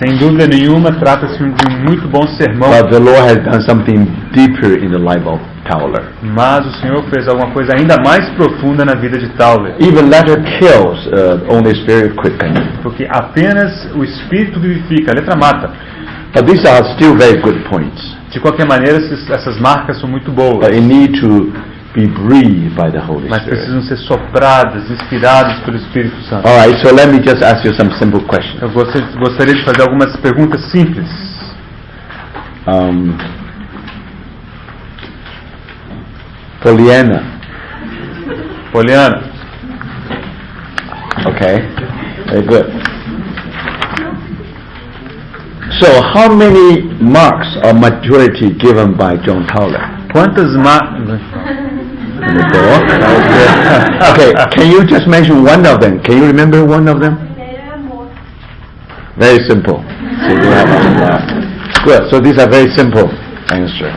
Sem dúvida nenhuma, trata-se de um muito bom sermão. But the Lord has done something deeper in the life of Towler. Mas o Senhor fez alguma coisa ainda mais profunda na vida de Towler. Even letter kills, only spirit quickens. Porque apenas o Espírito vivifica, a letra mata. But these are still very good points. De qualquer maneira, essas marcas são muito boas. But it need to be breathed by the Holy Mas Spirit. precisam ser sopradas, inspiradas pelo Espírito Santo. Alright, so let me just ask you some simple questions. Eu gostaria de fazer algumas perguntas simples. Poliana. Poliana. Okay, very good. So, how many marks of maturity given by John Towler? Quantas In the door? Okay, can you just mention one of them? Can you remember one of them? Very simple. So you have good. So these are very simple answer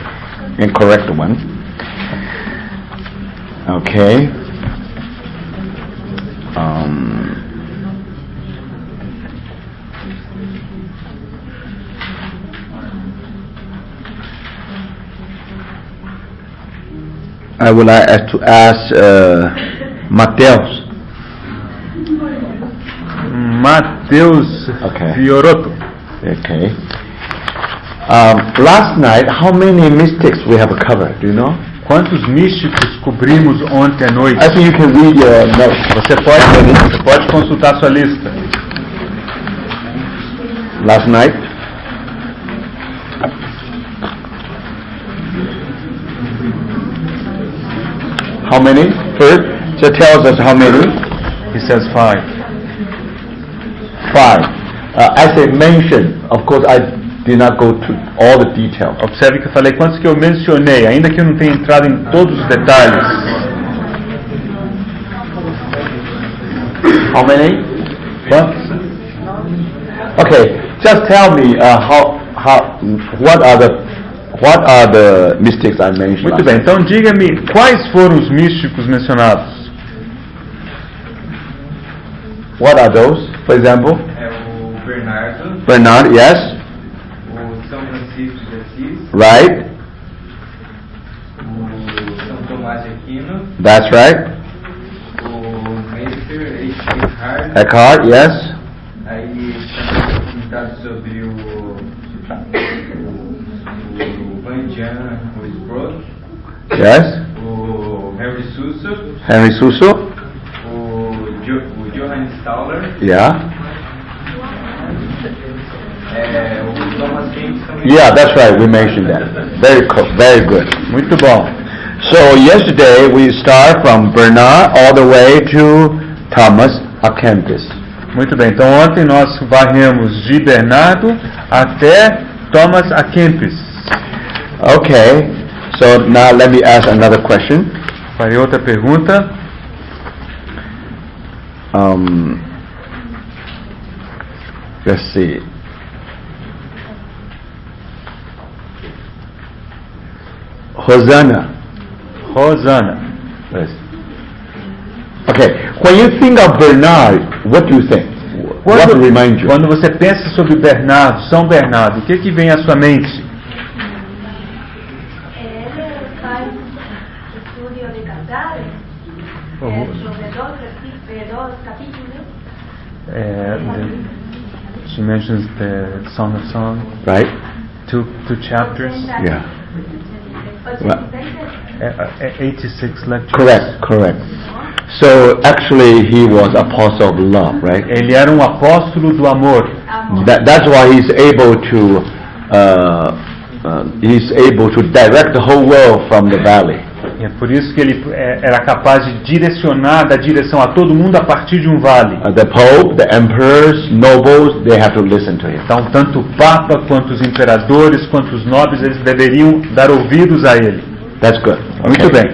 and correct one. Okay. I would like to ask Mateus. Mateus Okay. Fiorotto. Okay. Last night, how many mystics we have covered? Do you know? Quantos místicos cobrimos ontem à noite? I think you can read your notes. Você pode consultar sua lista. Last night. How many? First, just tells us how many. He says 5. 5. As I mentioned, of course, I did not go to all the details. Observe que eu falei quantos que eu mencionei, ainda que eu não tenha entrado em todos os detalhes. How many? Quantos? Okay, just tell me what are the mystics I mentioned? Muito bem, então diga-me quais foram os místicos mencionados. What are those? For example? É o Bernardo, Bernard, yes. o São Francisco de Assis, Right. o São Tomás de Aquino, That's right. o Meister Eckhart. Eckhart, yes. Aí estamos comentando sobre o Van Jan Ruysbroek, Yes. o Henry Suso, Henry Suso. o Johannes Tauler, Yeah. o Thomas Kempis também. Yeah, that's right. We mentioned that. Very cool. Very good. Muito bom. So yesterday we start from Bernard all the way to Thomas à Kempis. Muito bem, então ontem nós varremos de Bernardo até Thomas à Kempis. Okay. So now let me ask another question. Farei outra pergunta. Let's see. Hosanna. Rosana. Yes. Okay. When you think of Bernard, what do you think? What reminds you? Quando você pensa sobre Bernardo, São Bernardo, o que vem à sua mente? Ele faz estudo de cantares sobre dois capítulos. She mentions the Song of Songs, Right? two chapters, Yeah. 86 lectures. Correct. So actually he was apostle of love, right? Ele era apóstolo do amor. That's why he's able to direct the whole world from the valley. E é por isso que ele era capaz de direcionar, dar direção a todo mundo a partir de um vale. The Pope, the emperors, nobles, they have to listen to him. Então, tanto o Papa, quanto os imperadores, quanto os nobres, eles deveriam dar ouvidos a ele. That's good. Muito bem.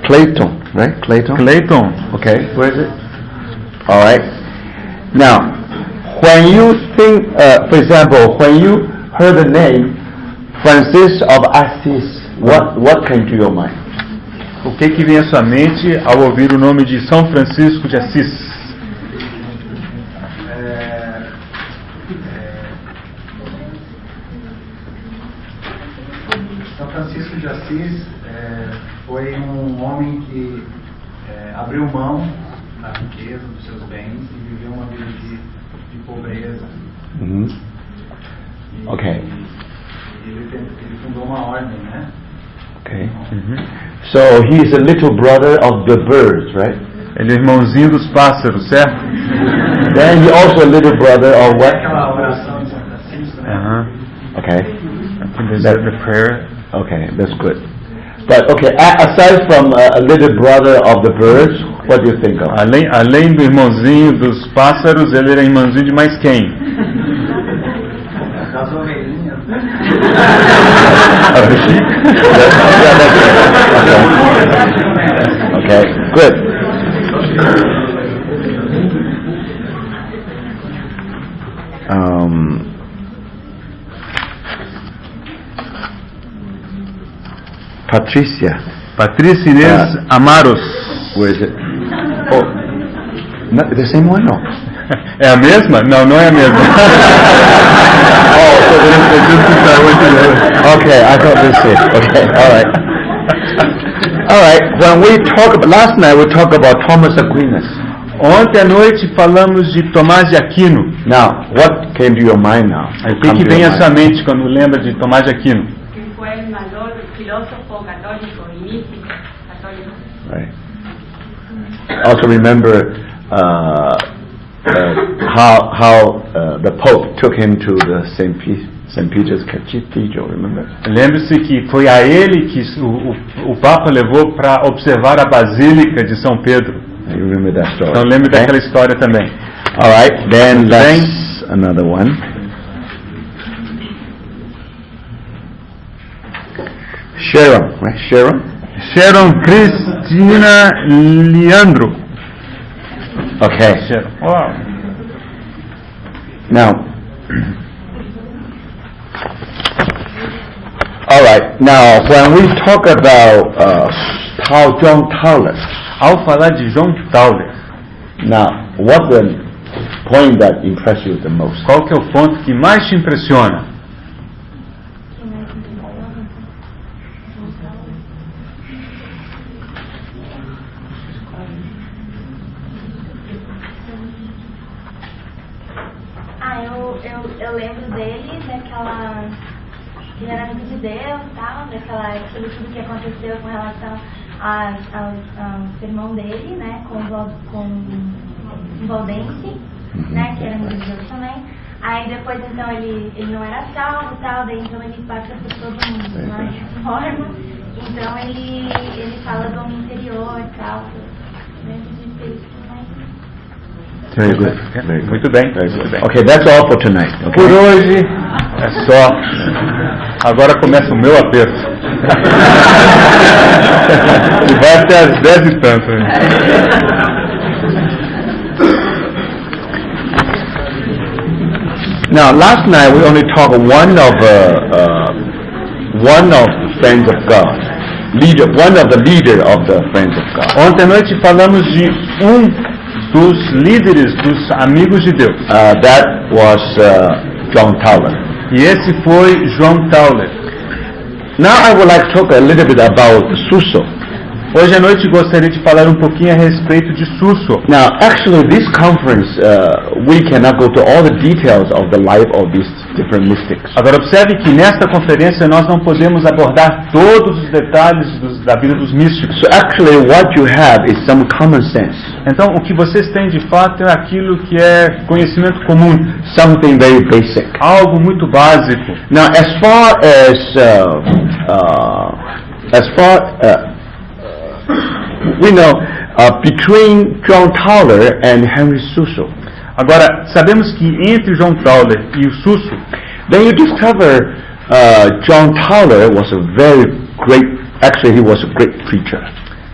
Clayton, right? Clayton? Clayton. Okay. Where is it? All right. Now, when you think, for example, when you heard the name Francis of Assisi, what came to your mind? que vem à sua mente ao ouvir o nome de São Francisco de Assis? São Francisco de Assis foi um homem que abriu mão da riqueza, dos seus bens e viveu uma vida de pobreza. Mhm. E, Okay. ele fundou uma ordem, né? Okay. So he is a little brother of the birds, right? Ele é irmãozinho dos pássaros, certo? Then he also a little brother of what? Aquela oração de São Francisco, né? Okay. The prayer. Okay, that's good. But okay, aside from a little brother of the birds, what do you think of? Além do irmãozinho dos pássaros, ele era irmãozinho de mais quem? Das ovelhinhas. Of the sheep? Okay, good. Patrícia Inês Amaros. Where is it? Oh, not the same one? No. É a mesma? Não, não é a mesma. Oh, so okay, I thought this is okay. All right. When we last night we talked about Thomas Aquinas. Ontem à noite falamos de Tomás de Aquino. Now, what came to your mind now? O que vem à sua mente quando lembra de Tomás de Aquino? Que fue el mayor filósofo católico y místico católico. Right. Also remember how the Pope took him to the St. Peter's Cathedral. Remember? Lembre-se que foi a ele que o Papa levou para observar a Basílica de São Pedro. You remember that story? Então lembre daquela história também. All right. Then let's another one. Sharon, right? Sharon Cristina Leandro. Okay. Wow. Now, all right. Now, when we talk about John Tauler, Ao falar de John Tauler, now, what's the point that impressed you the most? qual que é o ponto que mais te impressiona? Eu lembro dele, daquela... que ele era amigo de Deus e tal, daquilo tudo que aconteceu com relação ao sermão dele, né, com Valdense, né, que era amigo de Deus também. Aí depois, então, ele não era salvo e tal, daí então ele passa por toda uma reforma. Então ele fala do homem interior e tal, dentro de Cristo. Very good. Muito bem. Okay, that's all for tonight. Okay? Por hoje é só. Agora começa o meu aperto. Ele vai até às 10 e tanto. Now, last night we only talked one of the Friends of God, one of the leader of the Friends of God. Ontem à noite falamos de dos líderes dos amigos de Deus. That was John Tauler. E esse foi João Tauler. Now I would like to talk a little bit about Suso. Hoje à noite gostaria de falar um pouquinho a respeito de Suso. Now, actually, this conference, we cannot go to all the details of the life of these different mystics. Agora observe que nesta conferência nós não podemos abordar todos os detalhes da vida dos místicos. So actually, what you have is some common sense. Então, o que vocês têm de fato é aquilo que é conhecimento comum, Something very basic. algo muito básico. Now, as far we know, between John Tauler and Henry Suso, Agora, sabemos que entre João Tauler e o Suso, then you discover John Tauler was a very great, actually he was a great preacher.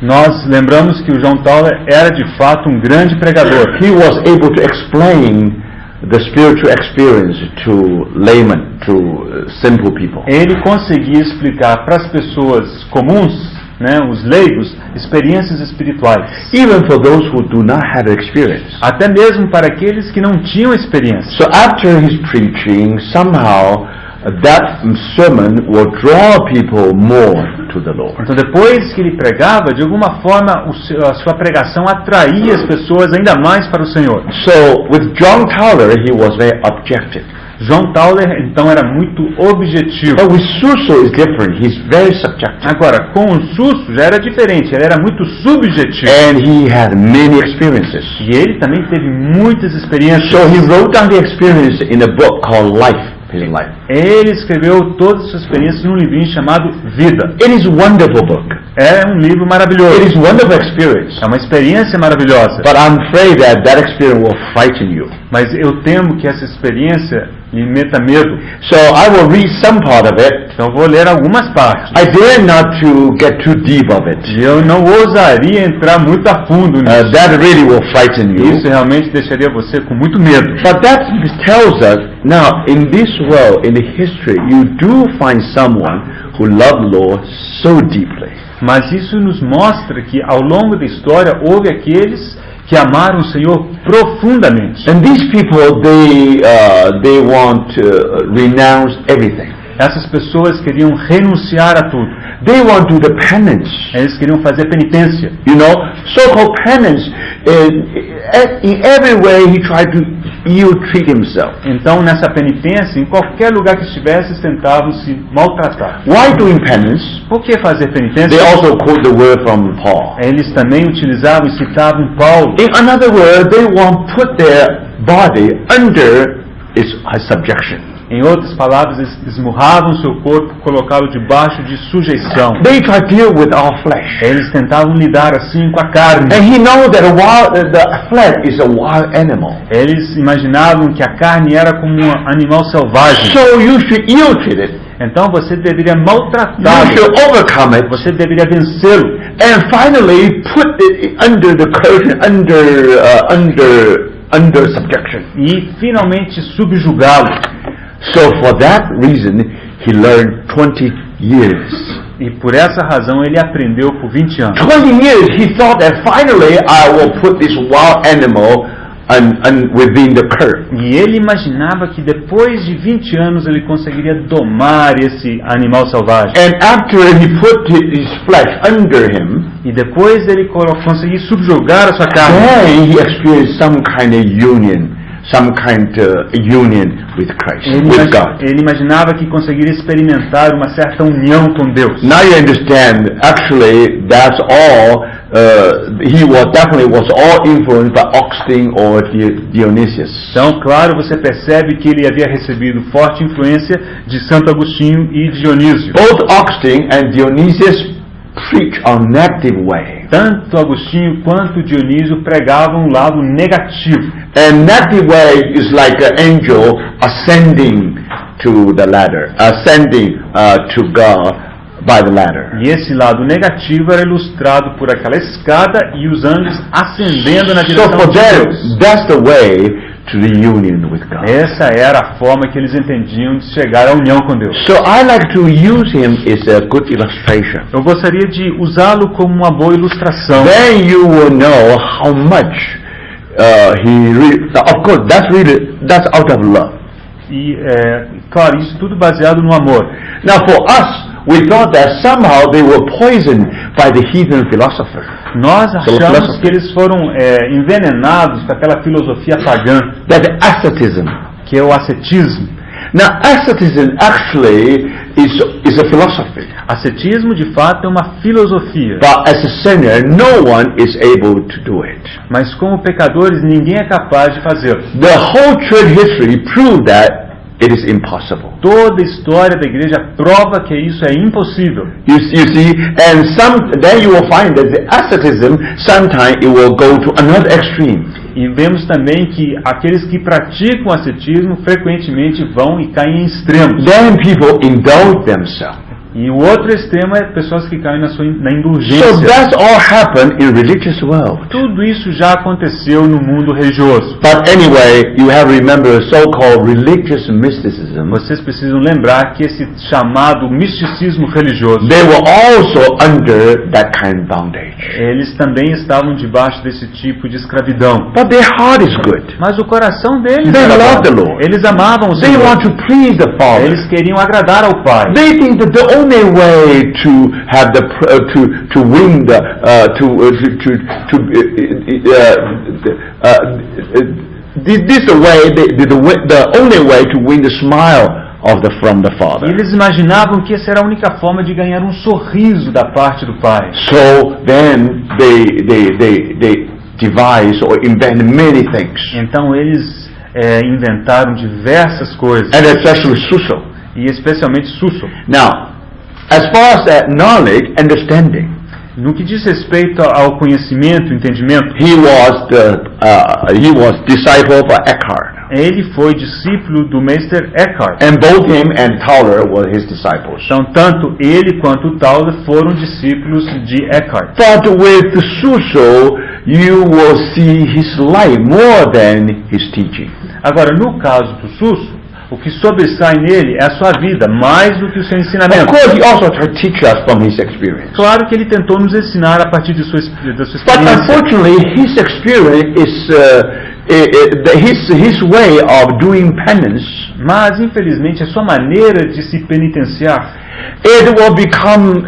nós lembramos que o João Tauler era de fato um grande pregador. He was able to explain the spiritual experience to laymen, to simple people. Ele conseguia explicar para as pessoas comuns né, os leigos, experiências espirituais. Even for those who do not have experience. Até mesmo para aqueles que não tinham experiência. So after his preaching, somehow that sermon will draw people more to the Lord. Então depois que ele pregava, de alguma forma a sua pregação atraía as pessoas ainda mais para o Senhor. So with John Tauler, he was very objective. John Tauler então era muito objetivo. But with Suso is different. He's very subjective. Agora, com o Suso já era diferente, ele era muito subjetivo. And he had many experiences. E ele também teve muitas experiências. So he wrote down the experience in a book called Life. His life. Ele escreveu todas as suas experiências num livrinho chamado Vida. It is a wonderful book. É um livro maravilhoso. It is a wonderful experience. É uma experiência maravilhosa. But I'm afraid that experience will frighten you. Mas eu temo que essa experiência lhe meta medo. So I will read some part of it. Então vou ler algumas partes. I dare not to get too deep of it. E eu não ousaria entrar muito a fundo nisso. That really will frighten you. Isso realmente deixaria você com muito medo. But that tells us, now in this world, in the history, you do find someone who loved the Lord so deeply. Mas isso nos mostra que ao longo da história houve aqueles que amaram o Senhor profundamente. And these people, they want to renounce everything. Essas pessoas queriam renunciar a tudo. They want to do the penance. Eles queriam fazer penitência. You know, so-called penance. In every way, he tried to ill-treat himself. Então, nessa penitência, em qualquer lugar que estivesse, tentavam se maltratar. Why doing penance? Por que fazer penitência? They also quote the word from Paul. Eles também utilizavam e citavam Paulo. In another word, they want to put their body under its subjection. Em outras palavras, eles esmurravam seu corpo, colocá-lo debaixo de sujeição. They try to deal with our flesh. Eles tentavam lidar assim com a carne. And he knows that the flesh is a wild animal. Eles imaginavam que a carne era como um animal selvagem. So you should ill-treat it. Então você deveria You maltratá-lo. should overcome it. Você deveria vencê-lo. And finally, put it under the curtain, under subjection. E finalmente subjugá-lo. So for that reason, he learned 20 years. E por essa razão ele aprendeu por 20 anos. 20 years, he thought that finally I will put this wild animal within the curve. E ele imaginava que depois de 20 anos ele conseguiria domar esse animal selvagem. And after he put his flesh under him, E depois ele conseguir subjugar a sua carne. then he experienced some kind of union with Christ, with God. Ele imaginava que conseguiria experimentar uma certa união com Deus. Now you understand, actually, that's all, he definitely was all influenced by Augustine or Dionysius. Então, claro, você percebe que ele havia recebido forte influência de Santo Agostinho e de Dionísio. Both Augustine and Dionysius preach on negative way. Tanto Agostinho quanto Dionísio pregavam o lado negativo. And negative way is like an angel ascending to the ladder, ascending to God by the ladder. E esse lado negativo era ilustrado por aquela escada e os anjos ascendendo na direção So for de them, Deus. that's the way to the union with God. Essa era a forma que eles entendiam de chegar à união com Deus. So I like to use him as a good illustration. Eu gostaria de usá-lo como uma boa ilustração. Then you will know how much of course, that's out of love. E, claro, isso tudo baseado no amor. Now for us, we thought that somehow they were poisoned by the heathen philosopher. Nós achamos que eles foram envenenados com aquela filosofia pagã, That asceticism. que é o ascetismo. Now asceticism actually is a philosophy. Ascetismo, de fato, é uma filosofia. But as a sinner, no one is able to do it. Mas como pecadores, ninguém é capaz de fazê-lo. The whole church history proved that it is impossible. Toda a história da igreja prova que isso é impossível. You see, and then you will find that the asceticism sometimes it will go to another extreme. E vemos também que aqueles que praticam o ascetismo frequentemente vão e caem em extremos. Then people indulge themselves. E o outro extremo é pessoas que caem na So indulgência. that's all happened in religious world. Tudo isso já aconteceu no mundo religioso. But anyway, you have to remember so-called religious mysticism. Vocês precisam lembrar que esse chamado misticismo religioso, They were also under that kind of bondage. eles também estavam debaixo desse tipo de escravidão. But their heart is good. Mas o coração deles They era love bom. the Lord. Eles amavam o They Senhor. want to please the Father. Eles queriam agradar ao Pai. They think that the only way to have to win the the only way to win the smile from the Father. Eles imaginavam que essa era a única forma de ganhar um sorriso da parte do Pai. So then they devise or invent many things, Então eles inventaram diversas coisas, and especially Suso. e especialmente Suso. Now, as far as that knowledge, understanding, No que diz respeito ao conhecimento, entendimento, he was disciple of Eckhart, ele foi discípulo do Meister Eckhart. and both him and Tauler were his disciples. Então, tanto ele quanto o Tauler foram discípulos de Eckhart. But with Suso, you will see his life more than his teaching. Agora, no caso do Suso, o que sobressai nele é a sua vida, mais do que o seu Of ensinamento. course, he also tried to teach us from his experience. Claro que ele tentou nos ensinar a partir da sua But experiência. unfortunately, his experience is his way of doing penance. Mas, infelizmente, a sua maneira de se penitenciar, It will become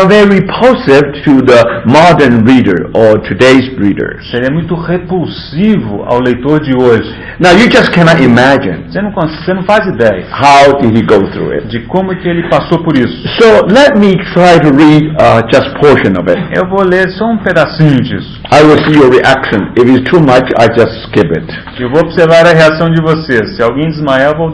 very repulsive to the modern reader or today's readers. seria muito repulsivo ao leitor de hoje. Now you just cannot imagine Você não faz ideia how did he go through it. de como que ele passou por isso. So let me try to read just portion of it. Eu vou ler só um pedacinho disso. I will see your reaction. If it's too much, I just skip it. Eu vou observar a reação de vocês. Se alguém desmaiar, vou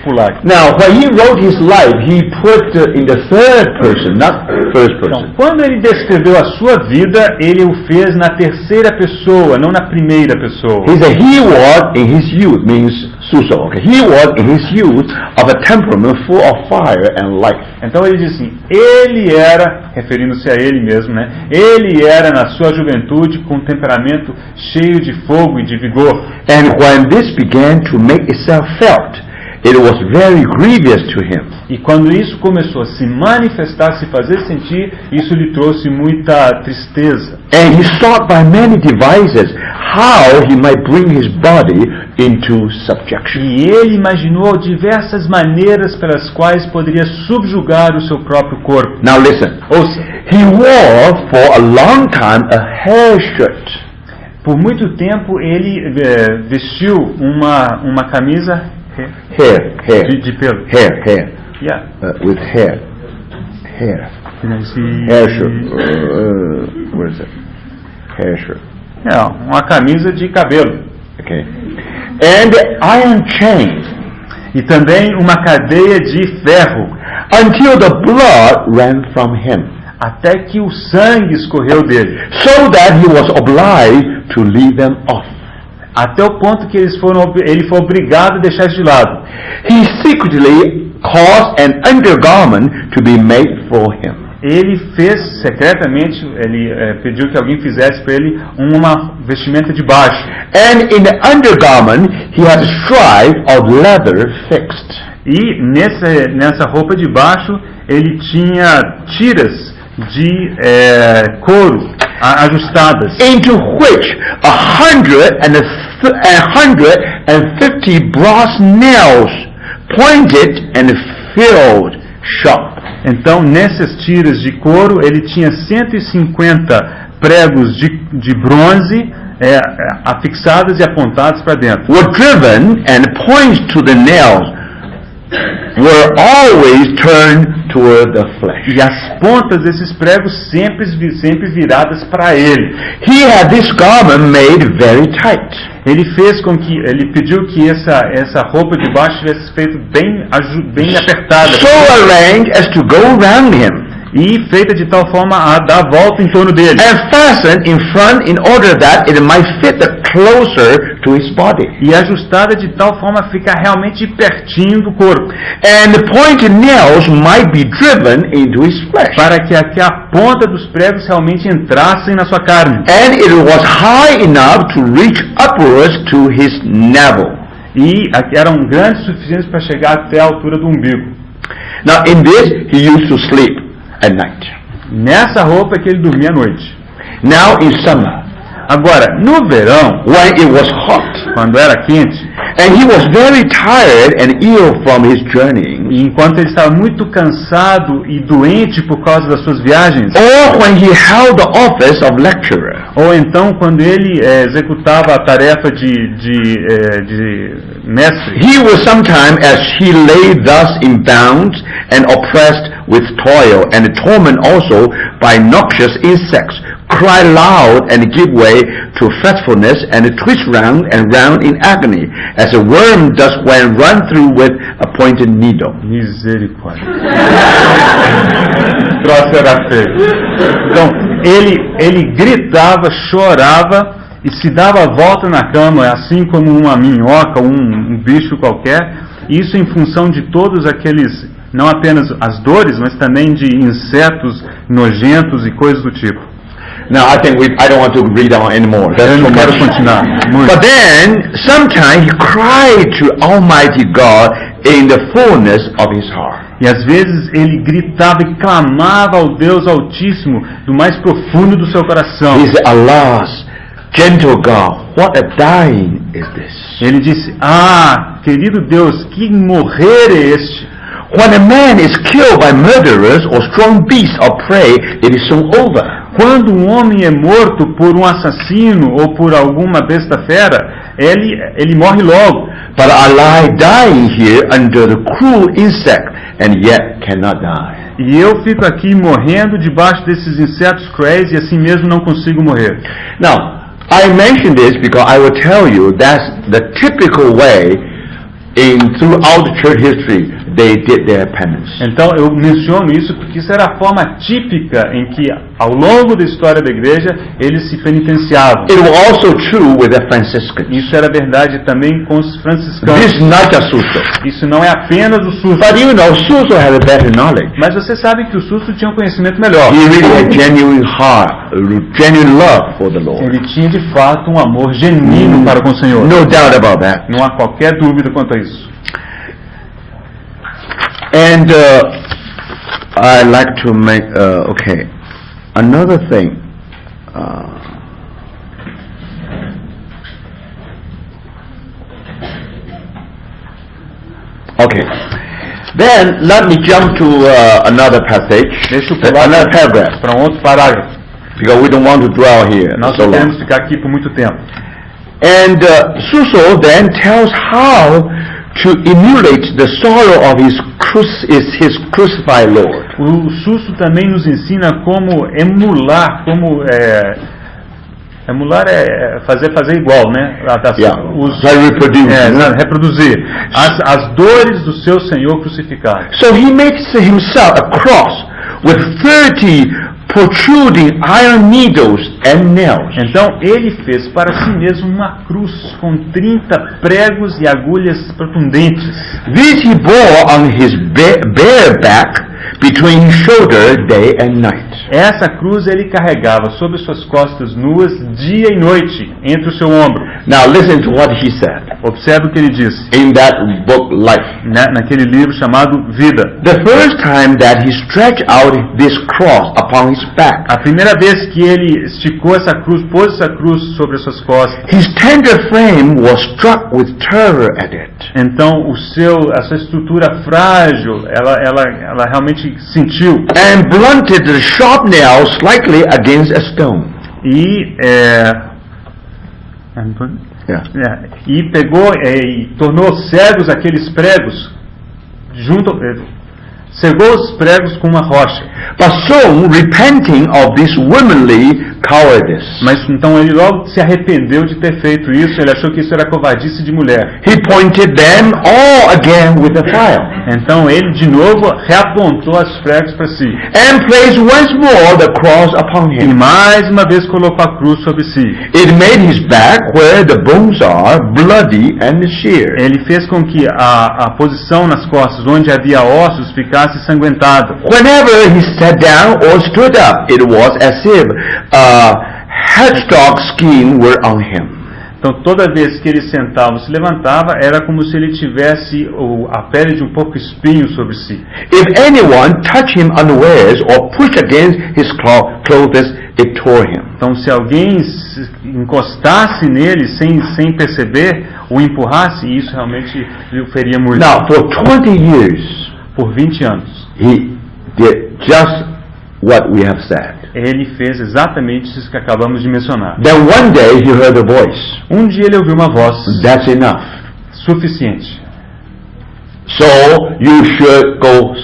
pular. Now, when he wrote his life, he put in the third person, not first Então, person. quando ele descreveu a sua vida, ele o fez na terceira pessoa, não na primeira pessoa. He said he was in his youth, means Suso. Okay, he was in his youth of a temperament full of fire and life. Então ele diz assim, ele era, referindo-se a ele mesmo, né? Ele era na sua juventude com um temperamento cheio de fogo e de vigor. And when this began to make itself felt, it was very grievous to him. E quando isso começou a se manifestar, se fazer sentir, isso lhe trouxe muita tristeza. And he sought by many devices how he might bring his body into subjection. E ele imaginou diversas maneiras pelas quais poderia subjugar o seu próprio corpo. Now listen. Ouça, He wore for a long time a hair shirt. por muito tempo ele vestiu uma camisa Hair. de pelo. Hair. Yeah. With hair. Hair shirt. What is it? Hair shirt. Não, uma camisa de cabelo. Okay. And iron chain E também uma cadeia de ferro, until the blood ran from him, até que o sangue escorreu dele. so that he was obliged to leave them off. Até o ponto que ele foi obrigado a deixar isso de lado. He secretly caused an undergarment to be made for him. Ele fez secretamente, ele pediu que alguém fizesse para ele uma vestimenta de baixo. And in the undergarment, he had a stripe of leather fixed. E nessa roupa de baixo ele tinha tiras de couro ajustadas, Into which 150 brass nails pointed and filled sharp. Então nessas tiras de couro ele tinha 150 pregos de bronze afixados e apontados para dentro. Were driven, and points to the nails were always turned toward the flesh. E as pontas desses pregos sempre viradas para ele. He had this garment made very tight. Ele pediu que essa roupa de baixo tivesse feito bem apertada. So arranged as to go around him. e feita de tal forma a dar volta em torno dele. And fastened in front in order that it might fit closer to his body. E ajustada de tal forma a ficar realmente pertinho do corpo. And the pointed nails might be driven into his flesh. Para que a ponta dos pregos realmente entrassem na sua carne. And it was high enough to reach upwards to his navel. E eram grandes o suficientes para chegar até a altura do umbigo. Now in this he used to sleep at night. Nessa roupa é que ele dormia à noite. Now in summer, agora, no verão, when it was hot, quando era quente, and he was very tired and ill from his journeying, e enquanto ele estava muito cansado e doente por causa das suas viagens, or when he held the office of lecturer, ou então quando ele executava a tarefa de mestre, he was sometimes, as he lay thus in bounds and oppressed with toil and torment also by noxious insects, cry loud and give way to fretfulness and twist round and round in agony, as a worm does when run through with a pointed needle. Misericórdia. O troço era feio. Então, ele gritava, chorava e se dava volta na cama, assim como uma minhoca ou um bicho qualquer, isso em função de todos aqueles, não apenas as dores, mas também de insetos nojentos e coisas do tipo. Now I think I don't want to read on anymore. Eu não quero continuar. But then, sometimes he cried to Almighty God in the fullness of his heart. E às vezes ele gritava e clamava ao Deus Altíssimo do mais profundo do seu coração. He said, "Alas, gentle God, what a dying is this?" Ele disse: querido Deus, que morrer é este? When a man is killed by murderers or strong beasts of prey, it is soon over. Quando um homem é morto por um assassino ou por alguma besta fera, ele morre logo. But I lie dying here under the cruel insect, and yet cannot die. E eu fico aqui morrendo debaixo desses insetos cruéis e assim mesmo não consigo morrer. Now, I mention this because I will tell you that's the typical way throughout the church history they did their penance. Então eu menciono isso porque isso era a forma típica em que ao longo da história da igreja eles se penitenciavam. It was also true with the Franciscans. Isso era verdade também com os franciscanos. This is not just Suso. Isso não é apenas o Suso. But you know, Suso had a better knowledge. Mas você sabe que o Suso tinha um conhecimento melhor. He really had genuine heart, genuine love for the Lord. Ele tinha de fato um amor genuíno para com o Senhor. No doubt about that. Não há qualquer dúvida quanto a isso. And I like to make another thing. Then let me jump to another passage. Deixa eu pular another paragraph, para um outro parágrafo. because we don't want to dwell here Nós so não long. queremos ficar aqui por muito tempo. And Suso then tells how to emulate the sorrow of his crucified Lord. O Suso também nos ensina como emular, emular é fazer igual, né? Reproduzir as dores do seu Senhor crucificado. So he makes himself a cross with 30 protruding iron needles and nails. Então ele fez para si mesmo uma cruz com 30 pregos e agulhas profundentes. This he bore on his bare back between his shoulder day and night. Essa cruz ele carregava sobre suas costas nuas dia e noite entre o seu ombro. Now listen to what he said Observe o que ele disse in that book Life. naquele livro chamado Vida. The first time that he stretched out this cross upon his back, A primeira vez que ele esticou essa cruz, pôs essa cruz sobre as suas costas, his tender frame was struck with terror at it. então a sua estrutura frágil, ela realmente sentiu And blunted the sharp nail slightly against a stone. e e pegou e tornou cegos aqueles pregos junto cegou os pregos com uma rocha. But soon, repenting of this womanly cowardice, Mas então ele logo se arrependeu de ter feito isso, ele achou que isso era covardice de mulher. he pointed them all again with a file, Então ele de novo reapontou os pregos para si. and placed once more the cross upon E him. mais uma vez colocou a cruz sobre si. It made his back, where the bones are, bloody and sheared. Ele fez com que a posição nas costas, onde havia ossos, ficasse ensanguentada. Whenever he sat down or stood up, it was as if hedgehog skin were on him. Então toda vez que ele sentava ou se levantava, era como se ele tivesse a pele de um porco espinho sobre si. If anyone touched him unawares or pushed against his clothes, it tore him. Então se alguém se encostasse nele sem perceber, o empurrasse, isso realmente o feria muito. Now, for 20 years, Por 20 anos, he did just what we have said. ele fez exatamente isso que acabamos de mencionar. Then one day he heard a voice. Um dia ele ouviu uma voz That's enough. suficiente. So you should go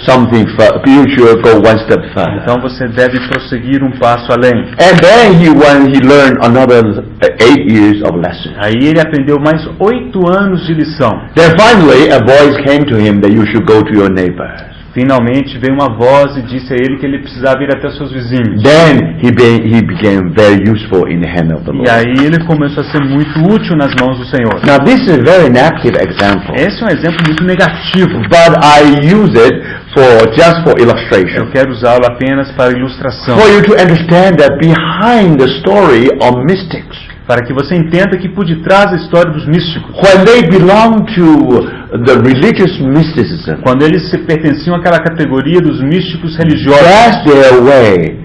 you should go one step further. Então você deve prosseguir um passo além. And then he learned another 8 years of lesson. Aí ele aprendeu mais 8 anos de lição. Then finally a voice came to him that you should go to your neighbor. Finalmente veio uma voz e disse a ele que ele precisava ir até seus vizinhos. Then he became very useful in the hand of the E Lord. aí ele começou a ser muito útil nas mãos do Senhor. Now this is a very negative example, Esse é um exemplo muito negativo. but I use it just for illustration. Eu quero usá-lo apenas para ilustração, For you to understand that behind the story of mystics, para que você entenda que por detrás da história dos místicos, when they belong to the religious mysticism, quando eles se pertenciam àquela categoria dos místicos religiosos, that's their way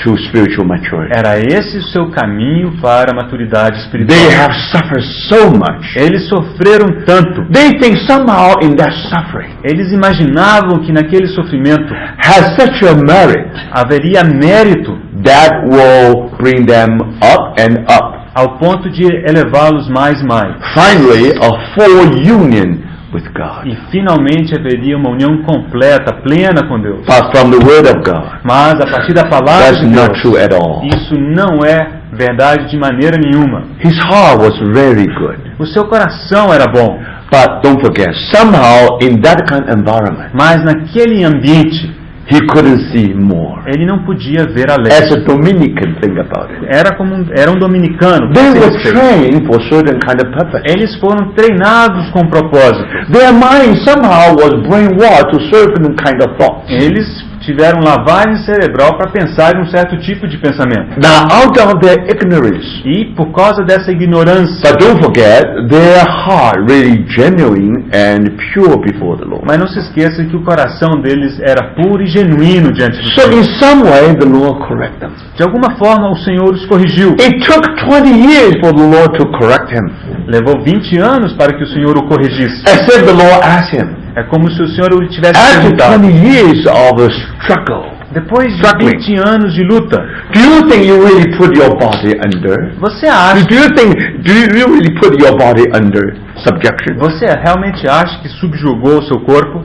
to spiritual maturity. era esse o seu caminho para a maturidade They espiritual. have suffered so much. Eles sofreram tanto. They think somehow in that suffering Eles imaginavam que naquele sofrimento has such a merit haveria mérito that will bring them up and up. ao ponto de elevá-los mais e mais. Finally, a full union with God. E finalmente haveria uma união completa, plena com Deus. But from the Word of God, Mas a partir da palavra that's de not Deus, true at all. isso não é verdade de maneira nenhuma. His heart was very good. O seu coração era bom, But don't forget, somehow in that kind of environment, mas naquele ambiente he couldn't see more. ele não podia ver além. As a Dominican, think about it. Era um dominicano. They com were certeza. trained for certain kind of purpose. Eles foram treinados com propósito. Their mind somehow was brainwashed to certain kind of thoughts. Eles tiveram lavagem cerebral para pensar em um certo tipo de pensamento. Now, out of their ignorance, E por causa dessa ignorância, but don't forget, their heart really genuine and pure before the Lord. mas não se esqueça que o coração deles era puro e genuíno diante do So in Senhor. some way, the Lord corrected them. De alguma forma, o Senhor os corrigiu. It took 20 years for the Lord to correct him. Levou 20 anos para que o Senhor o corrigisse. As if the Lord asked him, É como se o Senhor lhe tivesse after perguntado. 20 years of a struggle, Depois de Struggling. 20 anos de luta, do you think you really put your body under? você acha, Do you really put your body under subjection? você realmente acha que subjugou o seu corpo?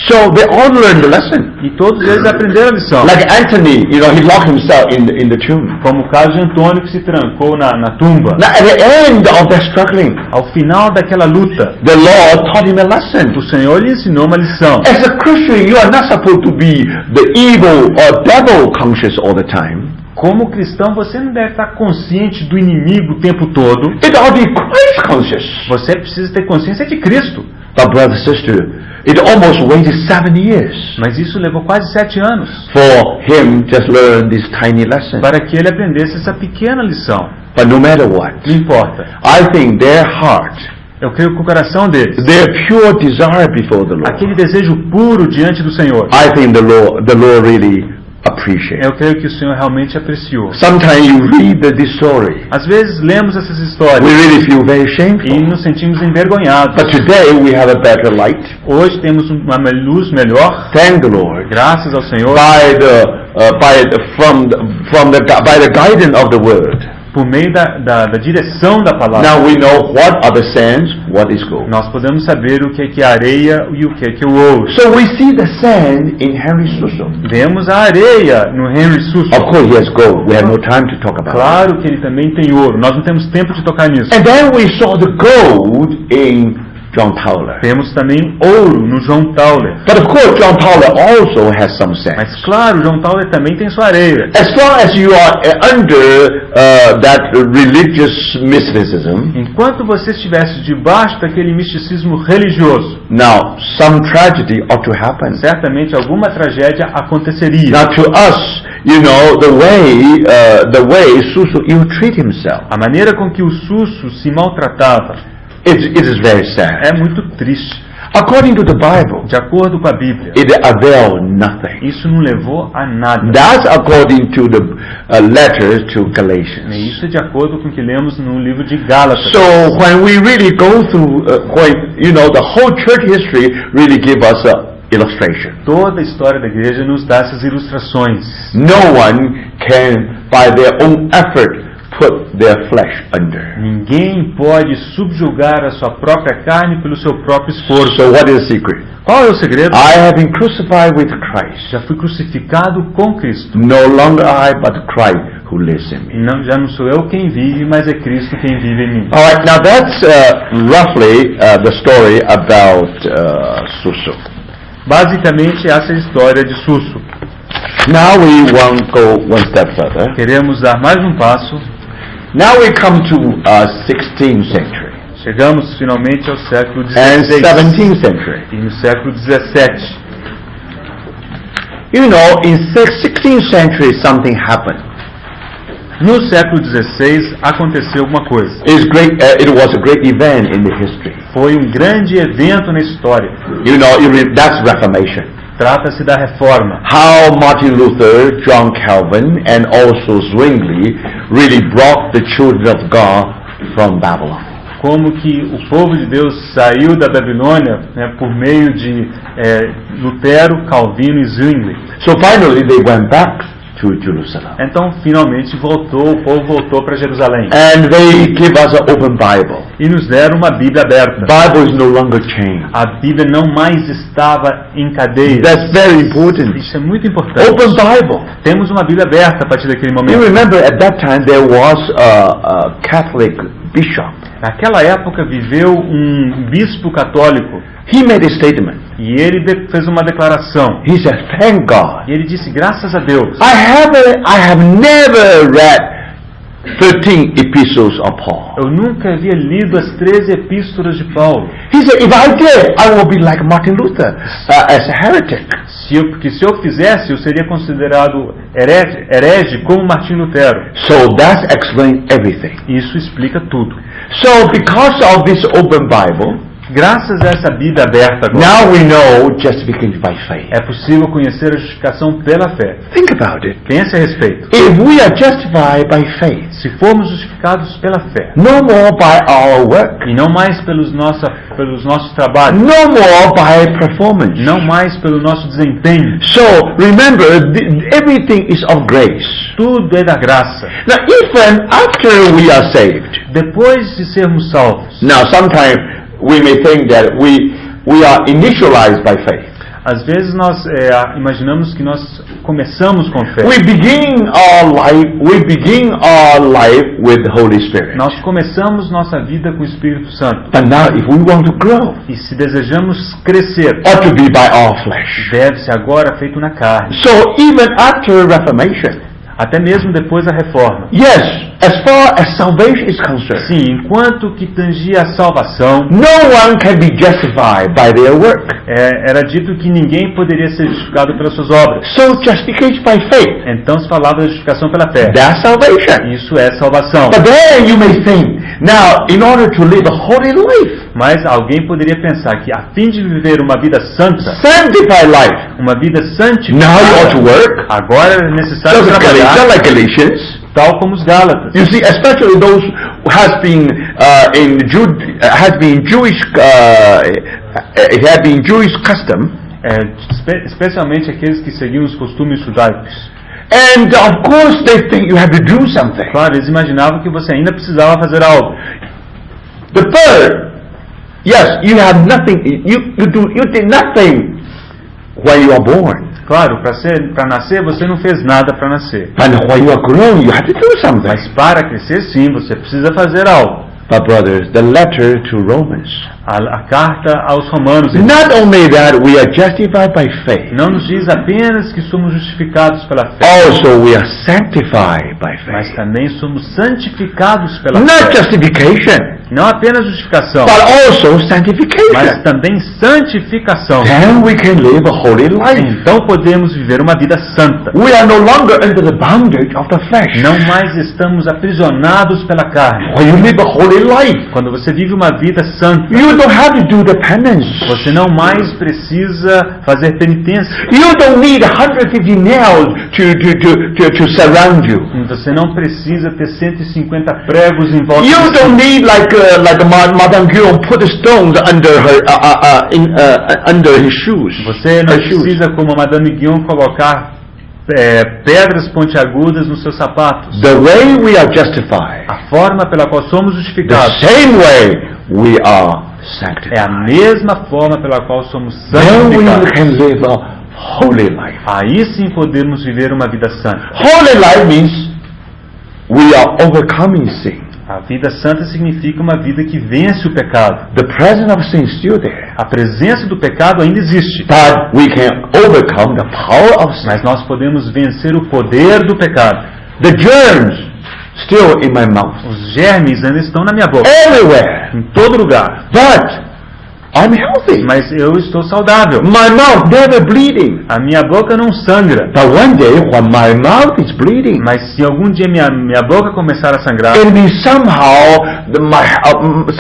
So they all learned the lesson. E todos eles aprenderam a lição. Like Anthony, he locked himself in the tomb. Como o caso de Antônio que se trancou na tumba. Now at the end of that struggling, Ao final daquela luta, the Lord taught him a lesson. o Senhor lhe ensinou uma lição. As a Christian, you are not supposed to be the evil or devil conscious all the time. Como cristão, você não deve estar consciente do inimigo o tempo todo. It ought to be Christ conscious. Você precisa ter consciência de Cristo. But brother, sister, it almost waited 7 years Mas isso levou quase 7 anos for him just learn this tiny lesson. para que ele aprendesse essa pequena lição. But no matter what, Não importa. I think their heart, Eu creio que o coração deles, their pure desire before the aquele Lord, desejo puro diante do Senhor, I think the Lord really appreciates. eu creio que o Senhor realmente apreciou. Sometimes you read this story, Às vezes lemos essas we histórias really feel very e shameful. nos sentimos envergonhados. But today we have a better light. Hoje temos uma luz melhor, Thank the Lord. graças ao Senhor, By the guidance of the Word. por meio da direção da palavra. Now we know what are the sands, what is gold. Nós podemos saber o que é areia e o que é o ouro. So we see the sand in Henry Suso. Vemos a areia no Henry Suso. Of course he has gold. We have no time to talk about it. Claro que ele também tem ouro. Nós não temos tempo de tocar nisso. And then we saw the gold in John Tauler. Temos também ouro no John Tauler. But of course John Tauler also has some sand. Mas claro, John Tauler também tem sua areia. As long as you are under that religious mysticism, Enquanto você estivesse debaixo daquele misticismo religioso, now some tragedy ought to happen. certamente alguma tragédia aconteceria. Now to us, you know, the way Susu ill-treat himself, A maneira com que o Suso se maltratava it is very sad. é muito triste. According to the Bible, De acordo com a Bíblia, it availed nothing. isso não levou a nada. That's according to the letter to E Galatians. isso é de acordo com o que lemos no livro de Gálatas. So when we really go through, the whole church history really give us a illustration. Toda a história da igreja nos dá essas ilustrações. No one can, by their own effort, put their flesh under. Ninguém pode subjugar a sua própria carne pelo seu próprio esforço. So what is the secret? Qual é o segredo? I have been crucified with Christ. Já fui crucificado com Cristo. No longer I, but Christ who lives in me. Já não sou eu quem vive, mas é Cristo quem vive em mim. All right, now that's roughly the story about Susu. Basicamente, essa é a história de Suso. Now we want to go one step further. Queremos dar mais um passo. Now we come to 16th century Chegamos finalmente ao século and XVI 17th century. e no século XVII. You know, in 16th century something happened. No século XVI aconteceu alguma coisa. It was a great event in the history. Foi um grande evento na história. You know, that's Reformation. Trata-se da Reforma. How Martin Luther, John Calvin, and also Zwingli really brought the children of God from Babylon. Como que o povo de Deus saiu da Babilônia, né, por meio de Lutero, Calvino e Zwingli. So finally they went back to Jerusalem. Então, finalmente o povo voltou para Jerusalém. And they give us an open Bible. E nos deram uma Bíblia aberta. Bible is no longer chained. A Bíblia não mais estava em cadeia. That's very important. Isso é muito importante. Open Bible. Temos uma Bíblia aberta a partir daquele You momento. remember at that time there was a Catholic bishop. Naquela época viveu um bispo católico He made a statement. e ele fez uma declaração. He said, "Thank God. E ele disse, graças a Deus, I have never read 13 epistles of Paul." eu nunca havia lido as 13 epístolas de Paulo. He said, "If I did, I will be like Martin Luther as a heretic." Porque se eu fizesse, eu seria considerado herege como Martim Lutero. So that explains everything. Isso explica tudo. So because of this open Bible, Graças a essa Bíblia aberta agora, now we know justification by faith. é possível conhecer a justificação pela fé. Think about it. Pense a respeito. If we are justified by faith, Se formos justificados pela fé, no more by our work, e não mais pelos nossos trabalhos, no more by performance. não mais pelo nosso desempenho, So remember, everything is of grace. tudo é da graça. Now, even after we are saved, Depois de sermos salvos, now sometimes we may think that we are initialized by faith. às vezes nós imaginamos que nós começamos com fé. We begin our life with the Holy Spirit. Nós começamos nossa vida com o Espírito Santo. But now, if we want to grow, E se desejamos crescer, ought to be by our flesh. deve-se agora feito na carne. So even after Reformation, Até mesmo depois da Reforma. yes, as far as salvation is concerned, Sim, enquanto que tangia a salvação, no one can be justified by their work. era dito que ninguém poderia ser justificado pelas suas obras. So justification by faith, Então se falava da justificação pela fé. that's salvation. Isso é salvação. But then you may think, now, in order to live a holy life, Mas alguém poderia pensar que a fim de viver uma vida santa, sanctified life, uma vida now you ought santificada, to work. agora é necessário Just trabalhar, like Galatians. tal como os Gálatas. You see, especially those who has been Jewish custom, Especialmente aqueles que seguiam os costumes judaicos. And of course they think you have to do something. Claro, eles imaginavam que você ainda precisava fazer algo. The third, yes, you have nothing. You did nothing when you are born. Claro, para nascer você não fez nada para nascer. But when you are grown, you have to do something. Mas para crescer sim, você precisa fazer algo. But brothers, the letter to Romans. A carta aos Romanos Not only that we are justified by faith. não nos diz apenas que somos justificados pela fé, Also we are sanctified by mas faith. também somos santificados pela Not fé. justification, Não apenas justificação, but also mas sanctification. também santificação. Then we can live a holy life. Então podemos viver uma vida santa. We are no longer under the bondage of the flesh. Não mais estamos aprisionados pela carne. When you live a holy life, Quando você vive uma vida santa, you don't have to do the penance. você não mais precisa fazer penitência. You don't need 150 nails to surround you. Você não precisa ter 150 pregos em volta You de si. don't need like Madame Guillaume put stones under her under his shoes. Você não Her shoes. precisa, como a Madame Guion, colocar pedras pontiagudas nos seus sapatos. The way we are justified, A forma pela qual somos the justificados same way we are é a sanctified. mesma forma pela qual somos Then we santificados. can live a holy life. Aí sim podemos viver uma vida santa. Holy life means we are overcoming sin. A vida santa significa uma vida que vence o pecado. The presence of sin is still there, A presença do pecado ainda existe, but we can overcome the power of sin. mas nós podemos vencer o poder do pecado. The germs still in my mouth, Os germes ainda estão na minha boca, everywhere, em todo lugar, but I'm healthy. mas eu estou saudável. My mouth never bleeding. A minha boca não sangra, But one day when my mouth is bleeding, mas se algum dia minha boca começar a sangrar, it means somehow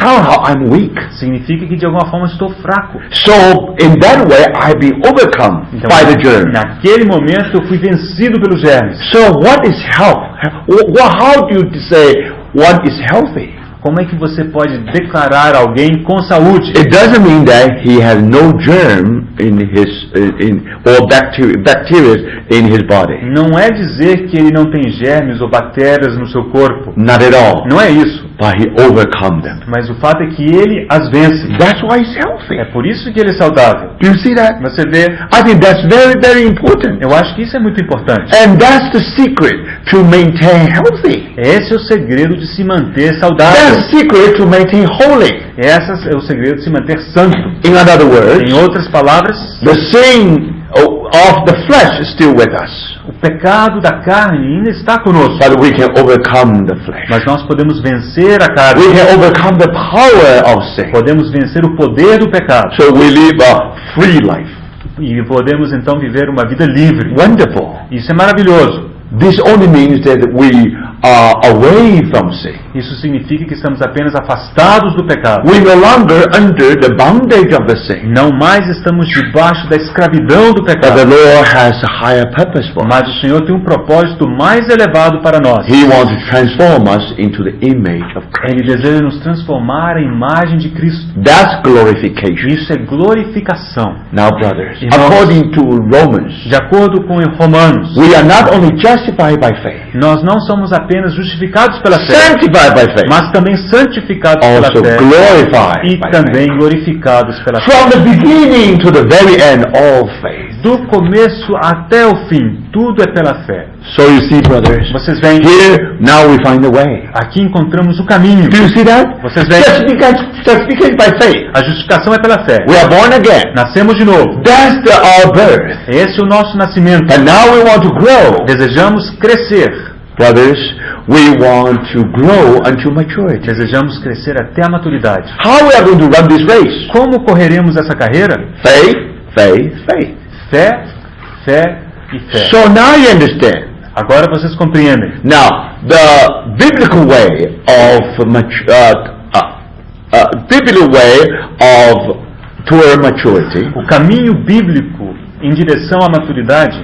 somehow I'm weak. significa que de alguma forma estou fraco. So in that way I be overcome Então, by the germ. naquele momento eu fui vencido pelos germes. So what is health? How do you say one is healthy? Como é que você pode declarar alguém com saúde? It doesn't mean that he has no germ in his or bacteria in his body. Não é dizer que ele não tem germes ou bactérias no seu corpo. Not at all. Não é isso. But he overcome them. Mas o fato é que ele as vence. That's why he's healthy. É por isso que ele é saudável. Do you see that? Você vê, I think that's very, very important. eu acho que isso é muito importante. And that's the secret to maintain healthy. Esse é o segredo de se manter saudável. That's the secret to maintain holy. Esse é o segredo de se manter santo. In other words, Em outras palavras, the sin of the flesh is still with us. o pecado da carne ainda está conosco. But we can overcome the flesh. Mas nós podemos vencer a carne. We can overcome the power of sin. Podemos vencer o poder do pecado. So we live a free life. E podemos então viver uma vida livre. Wonderful. Isso é maravilhoso. This only means that we are away from sin. Isso significa que estamos apenas afastados do pecado. We no longer under the bondage of the sin. Não mais estamos debaixo da escravidão do But the pecado. Lord has a higher purpose for us. Mas o Senhor tem um propósito mais elevado para nós. He wants to transform us into the image of Christ. Ele deseja nos transformar à imagem de Cristo. That's glorification. Isso é glorificação. Now, brothers, Irmãos, according to Romans, De acordo com Romanos, we are not only justified by faith, nós não somos apenas justificados pela fé, sanctified by faith, mas também santificados pela also fé glorified e by também faith. glorificados pela fé. From the beginning to the very end, all faith. Do começo até o fim, tudo é pela fé. So you see, brothers, Vocês veem, here now we find the way. aqui encontramos o caminho. Do you see that? Vocês veem, Justification by faith. a justificação é pela fé. We are born again. Nascemos de novo. That's our birth. Esse é o nosso nascimento. But now we want to grow. Desejamos crescer. Brothers, we want to grow unto maturity. Desejamos crescer até a maturidade. How we are going to run this race? Como correremos essa carreira? Faith, faith, faith. Fé, fé e fé. So now you understand. Agora vocês compreendem. Now, the biblical way of toward maturity O caminho bíblico em direção à maturidade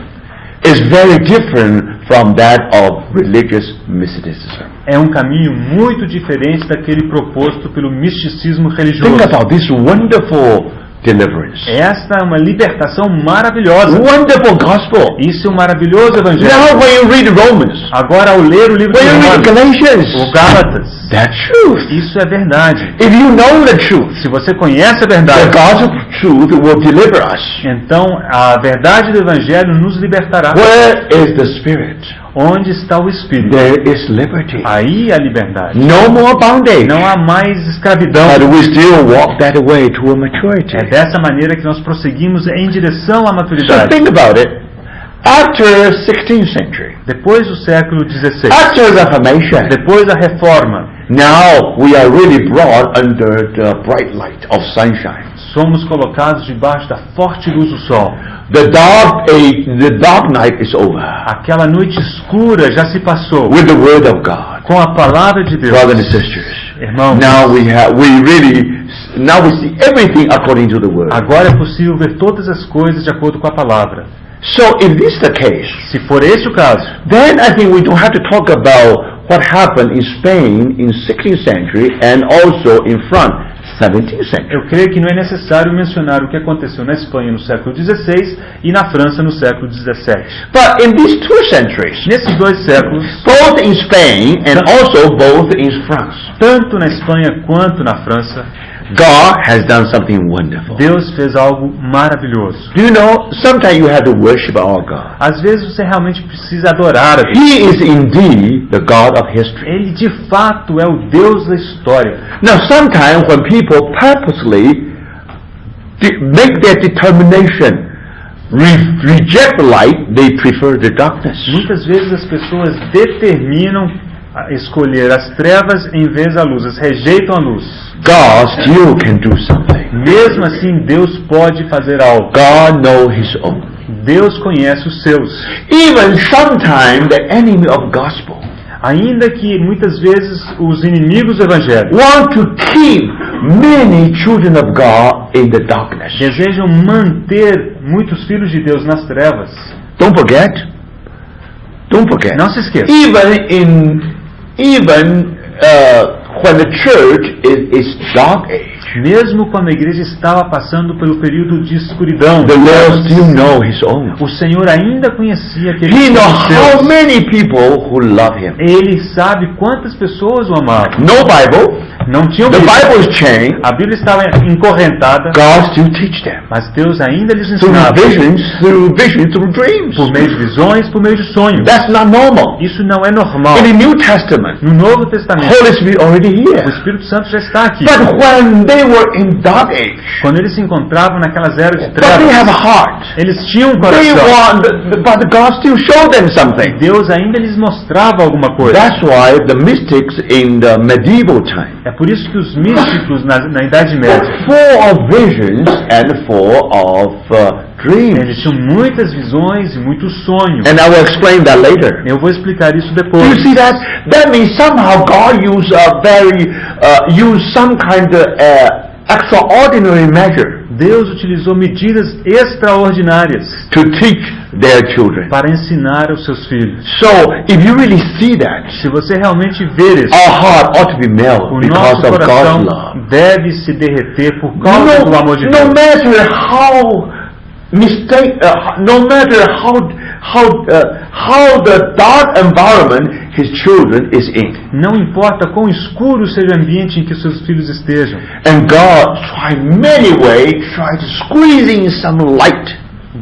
is very different from that of religious mysticism. é um caminho muito diferente daquele proposto pelo misticismo religioso. Think about this wonderful deliverance. Esta é uma libertação maravilhosa. Wonderful gospel. Isso é um maravilhoso evangelho. Now when you read Romans, Agora, ao ler o livro de when you read Romanos, Galatians, o Gálatas, that's truth. isso é verdade. If you know the truth, Se você conhece a the verdade, gospel truth will deliver us. então a verdade do evangelho nos libertará. Where is the Spirit? Onde está o Espírito? There is liberty. Aí a liberdade. No more bondage. Não há mais escravidão. But we still walk that way to a maturity. É dessa maneira que nós prosseguimos em direção à So maturidade. think about it. After 16th century, Depois do século XVI, after Reformation, depois da Reforma, now we are really brought under the bright light of sunshine. somos colocados debaixo da forte luz do sol. The dark night is over. Aquela noite escura já se passou. With the word of God, Com a palavra de Deus, brothers and sisters. irmãos, Now we see everything according to the word. agora é possível ver todas as coisas de acordo com a palavra. So if this is the case, Se for esse o caso, then I think we don't have to talk about what happened in Spain in 16th century and also in France 17th century. eu creio que não é necessário mencionar o que aconteceu na Espanha no século XVI e na França no século XVII. But in these two centuries, Nesses dois séculos, both in Spain and also both in France, tanto na Espanha quanto na França, God has done something wonderful. Deus fez algo maravilhoso. Do you know, sometimes you have to worship our God. Às vezes você realmente precisa adorar a Deus. He is indeed the God of history. Ele de fato é o Deus da história. Now, sometimes when people purposely make their determination, reject the light, they prefer the darkness. Muitas vezes as pessoas determinam a escolher as trevas em vez da luz, elas rejeitam a luz. God still can do something. Mesmo assim, Deus pode fazer algo. God knows His own. Deus conhece os seus. Even sometimes the enemy of gospel Ainda que muitas vezes os inimigos do Evangelho want to keep many children of God in the darkness. desejam manter muitos filhos de Deus nas trevas. Don't forget. Don't forget. Não se esqueça. Even when the church is dark age, Mesmo quando a igreja estava passando pelo período de escuridão, the Lord still knows His own. o Senhor ainda conhecia aqueles He knows how seus. many people who love Him. Ele sabe quantas pessoas o amavam. No Bible. Não tinham The Bíblia. Bible is chained. A Bíblia estava encorrentada, God still teach them. mas Deus ainda lhes Through ensinava. visions, through dreams. Por meio de visões, por meio de sonhos. That's not normal. Isso não é normal. In the New Testament, No Novo Testamento, Holy Spirit already o here. Espírito Santo já está aqui. But when they were in dark age, Quando eles se encontravam naquelas eras de but they have a trevas, heart. eles tinham um They coração. but God still showed them something. Deus ainda lhes mostrava alguma coisa. That's why the mystics in the medieval time, É por isso que os místicos na Idade Média, full of visions and full of eles dreams. tinham muitas visões e muitos sonhos. And I will explain that later. Eu vou explicar isso Do depois. you see that? That means somehow God used some kind of extraordinary measure Deus utilizou medidas extraordinárias to teach their children. para ensinar aos seus filhos. So, if you really see that, Se você realmente ver isso, our heart ought to be melted o because nosso of God's coração love. deve se derreter por causa do amor de No Deus. matter how no matter how the dark environment His children is in, Não importa quão escuro seja o ambiente em que os seus filhos estejam. and God try many ways, try to squeeze in some light.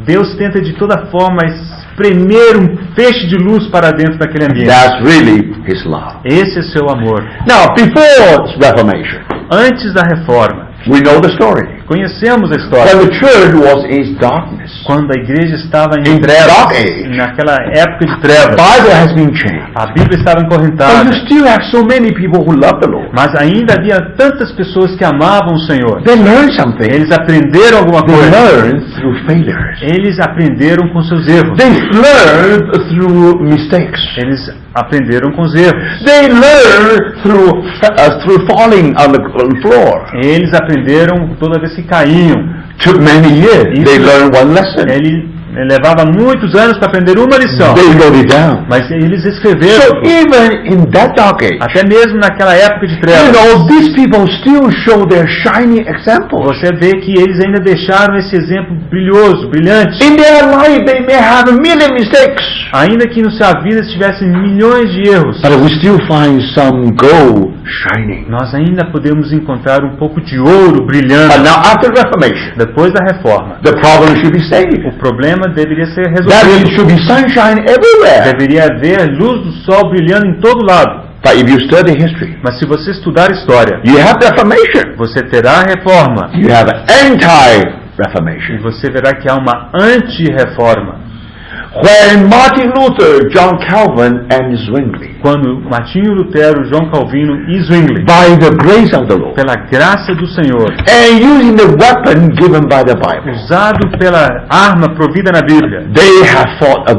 Deus tenta de toda forma espremer um feixe de luz para dentro daquele ambiente. That's really His love. Esse é seu amor. Now, before Reformation, Antes da reforma, we know the story. conhecemos a história. When the church was in darkness, Quando a igreja estava em In trevas, dark age. naquela época de the trevas, Bible has been changed. a Bíblia estava But encorrentada, you still have so many people who love the Lord. mas ainda havia tantas pessoas que amavam o Senhor. They learn something. Eles aprenderam alguma They coisa. learn through failures. Eles aprenderam com seus erros. They learn through mistakes. Eles aprenderam com os erros. They learn through falling on the floor. Eles aprenderam toda vez que caíam. Took many years. Isso- They learned one lesson. Ele levava muitos anos para aprender uma lição. They wrote it down. Mas eles So escreveram. even in that dark age, Até mesmo naquela época de you trevas. know, these people still show their shining example. Você vê que eles ainda deixaram esse exemplo brilhoso, brilhante. In their life, they may have a million mistakes, Ainda que na sua vida tivessem milhões de erros, but we still find some gold shining. nós ainda podemos encontrar um pouco de ouro But brilhando. now, after Reformation, Depois da reforma, the problem should be saved. o problema deveria ser That resolvido. it should be sunshine everywhere. Deveria haver luz do sol brilhando em todo lado. But if you study history, Mas se você estudar história, you have Reformation. você terá a reforma. You have E anti-Reformation. você verá que há uma anti-reforma. When Martin Luther, John Calvin, and Zwingli, Quando Martinho Lutero, João Calvino e Zwingli, by the grace of the Lord, pela graça do Senhor, and using the weapon given by the Bible, usado pela arma provida na Bíblia, they have fought a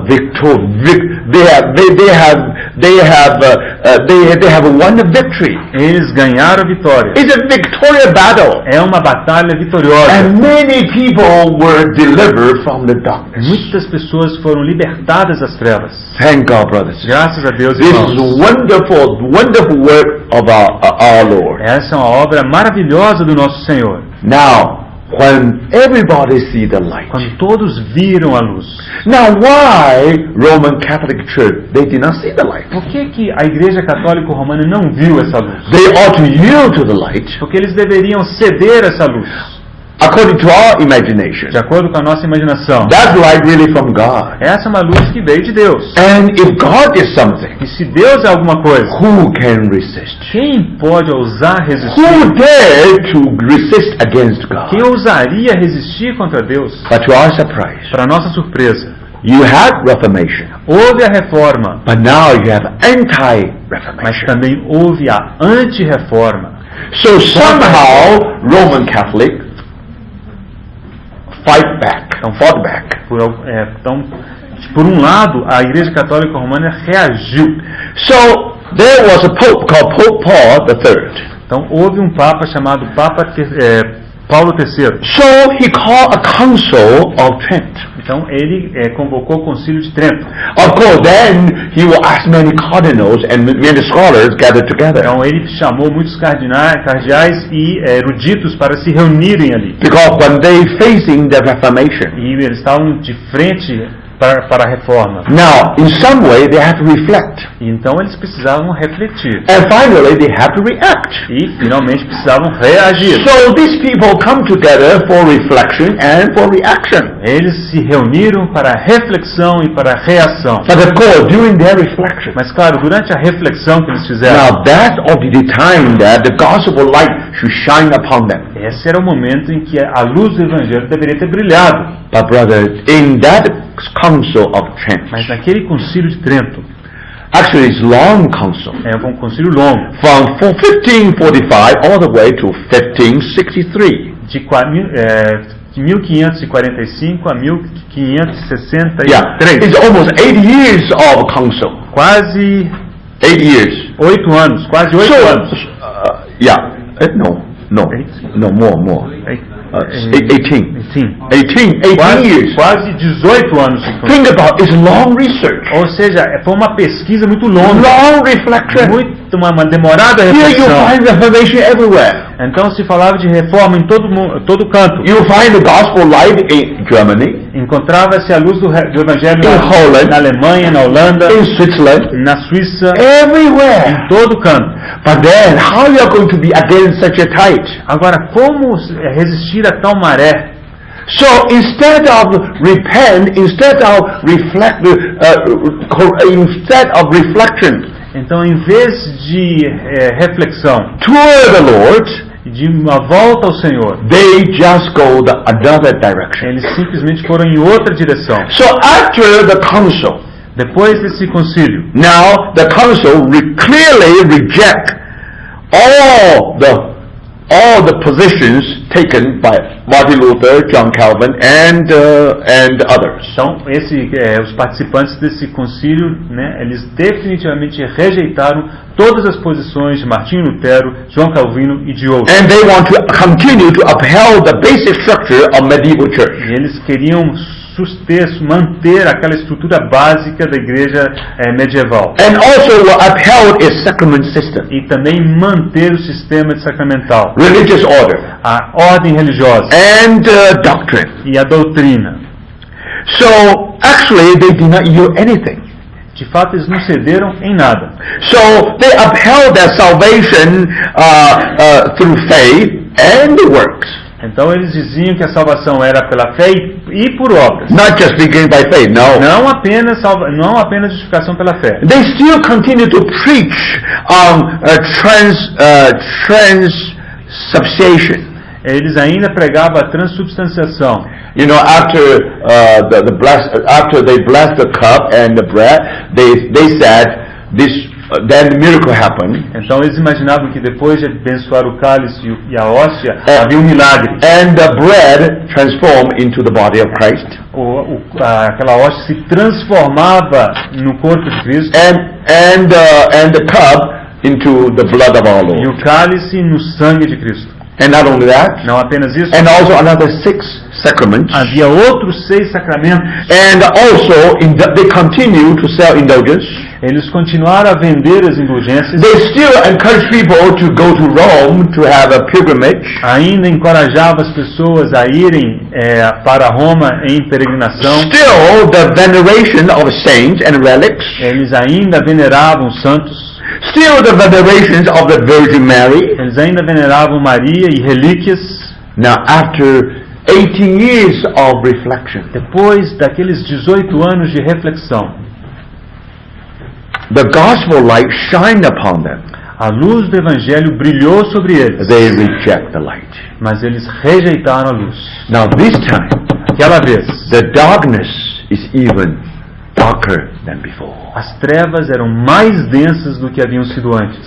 they have won a victory. eles ganharam a vitória. It's a victorious battle, É uma batalha vitoriosa. and many people were delivered from the darkness. Muitas pessoas foram libertadas das trevas. Thank God, brothers. Graças a Deus, This is irmãos. wonderful, wonderful work of our Lord. Essa é uma obra maravilhosa do nosso Senhor. Now, when everybody see the light. Quando todos viram a luz. Now, why Roman Catholic Church, they did not see the light? Por que a Igreja Católica Romana não viu essa luz? They ought to yield to the light Porque eles deveriam ceder essa luz, according to our imagination. de acordo com a nossa imaginação. That's light really from God. Essa é uma luz que veio de Deus. And if God is something, E se Deus é alguma coisa, who can resist? quem pode ousar resistir? Who dare to resist against Quem God? ousaria resistir contra Deus? But to our surprise, Para nossa surpresa, you had Reformation, houve a reforma, but now you have mas anti-Reformation. também houve a anti-reforma. So somehow Roman Catholic fought back. Então, por um lado, a Igreja Católica Romana reagiu. So there was a pope called Pope Paul III. Então, houve um Papa chamado Paulo III. So he called a council of Trent. Então, ele convocou o Concílio de Trento. Of course, then he will ask many cardinals and many scholars gathered together. Então, ele chamou muitos cardeais e eruditos para se reunirem ali. Because when they facing the Reformation, E eles estavam de frente para a reforma. now in some way they have to reflect. E então, eles precisavam refletir. And finally they have to react. E, finalmente, precisavam reagir. So these people come together for reflection and for reaction. Eles se reuniram para reflexão e para reação. But of course, during their reflection, Mas, claro, durante a reflexão que eles fizeram, now that ought to be the time that the gospel light should shine upon them. esse era o momento em que a luz do Evangelho deveria ter brilhado. But brothers, in that council of Trent, Mas naquele concílio de Trento, actually it's long council, é um concílio longo, from 1545 all the way to 1563. de 1545 a 1563. Yeah, it's almost 8 years of council. Quase 8 years. 8 anos, quase 8 So, anos. no, more. 18 Quase, years. quase 18 anos. de concílio. Think about it's long research, Ou seja, foi uma pesquisa muito longa, long reflection. uma demorada Here you reflexão. find reformation everywhere. Então se falava de reforma em todo canto. You find the gospel light in Germany, Encontrava-se a luz do Evangelho In Holland, na Alemanha, na Holanda, in Switzerland, na Suíça, everywhere. em todo canto. But then, how you are going to be against such a tide? Agora, como resistir a tal maré? So instead of repent, instead of reflection Então, em vez de reflexão, toward the Lord, de uma volta ao Senhor, they just go the another direction. eles simplesmente foram em outra direção. So after the council, Depois desse concílio, now the council clearly reject all the positions taken by Martin Luther, John Calvin, and others. então os participantes desse concílio, né, eles definitivamente rejeitaram todas as posições de Martinho Lutero, João Calvino e de outros. And they want to continue to uphold the basic structure of medieval church. E eles queriam manter aquela estrutura básica da igreja medieval. And also upheld its sacrament system, E também manter o sistema sacramental, religious order, a ordem religiosa and doctrine. e a doutrina. So actually they did not yield anything. De fato, eles não cederam em nada. So they upheld their salvation through faith and works. Então eles diziam que a salvação era pela fé e por obras. Not just beginning by faith, no. Não apenas justificação pela fé. They still continue to preach on transubstantiation. Eles ainda pregavam a transubstanciação. You know, after after they blessed the cup and the bread, they said this. Then the miracle happened. Então eles imaginavam que depois de abençoar o cálice e a hóstia, havia um milagre. And the bread transformed into the body of Christ. Aquela hóstia se transformava no corpo de Cristo. And the cup into the blood of our Lord. E o cálice no sangue de Cristo. And not only that, não apenas isso, and also another 6 sacraments. Havia outros 6 sacramentos. And also they continue to sell indulgence. Eles continuaram a vender as indulgências. They still encourage people to go to Rome to have a pilgrimage. Ainda encorajava as pessoas a irem para Roma em peregrinação. Still the veneration of saints and relics. Eles ainda veneravam santos. Still the venerations of the Virgin Mary. Eles ainda veneravam Maria e relíquias. Now after 18 years of reflection, depois daqueles 18 anos de reflexão, the gospel light shined upon them. A luz do evangelho brilhou sobre eles. They reject the light. Mas eles rejeitaram a luz. Now this time, aquela vez, the darkness is even darker than before. As trevas eram mais densas do que haviam sido antes.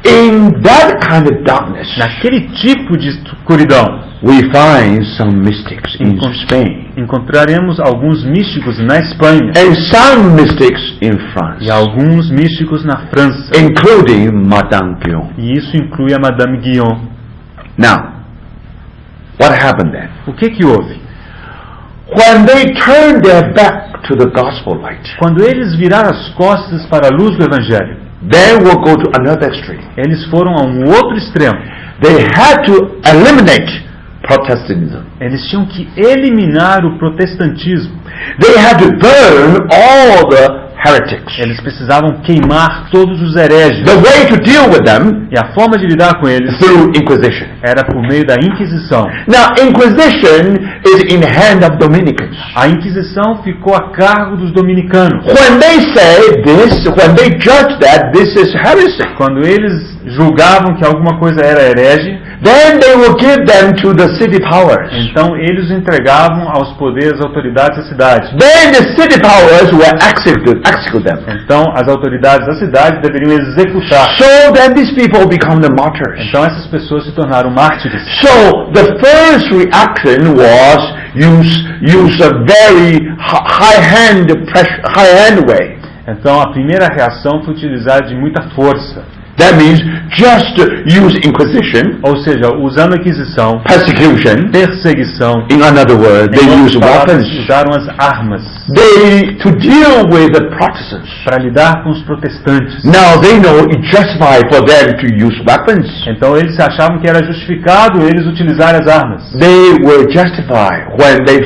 In that kind of darkness, naquele tipo de escuridão, we find some mystics in Spain. Encontraremos alguns místicos na Espanha. And some mystics in France. E alguns místicos na França. Including Madame Guyon. E isso inclui a Madame Guyon. Now, what happened then? O que houve? When they turned their back to the gospel light, quando eles viraram as costas para a luz do evangelho, they will go to another extreme. Eles foram a um outro extremo. They had to eliminate Protestantism. Eles tinham que eliminar o protestantismo. They had to burn all the heretics. Eles precisavam queimar todos os hereges. The way to deal with them, e a forma de lidar com eles, through Inquisition. Era por meio da Inquisição. Now, Inquisition is in the hand of Dominicans. A Inquisição ficou a cargo dos dominicanos. When they say this, when they judge that this is heresy, quando eles julgavam que alguma coisa era herege, then they will give them to the city powers. Então eles entregavam aos poderes, autoridades da cidade. Then the city powers will execute them. Então as autoridades da cidade deveriam executar. So then these people become the martyrs. Então essas pessoas se tornaram mártires. So the first reaction was use a very high hand way. Então a primeira reação foi utilizar de muita força. That means just use Inquisition, ou seja, usando a Inquisição, perseguição. In another word, they use weapons. Usaram as armas. To deal with the Protestants. Para lidar com os protestantes. Now they know it's justified for them to use weapons. Então eles achavam que era justificado eles utilizarem as armas. They were justified when they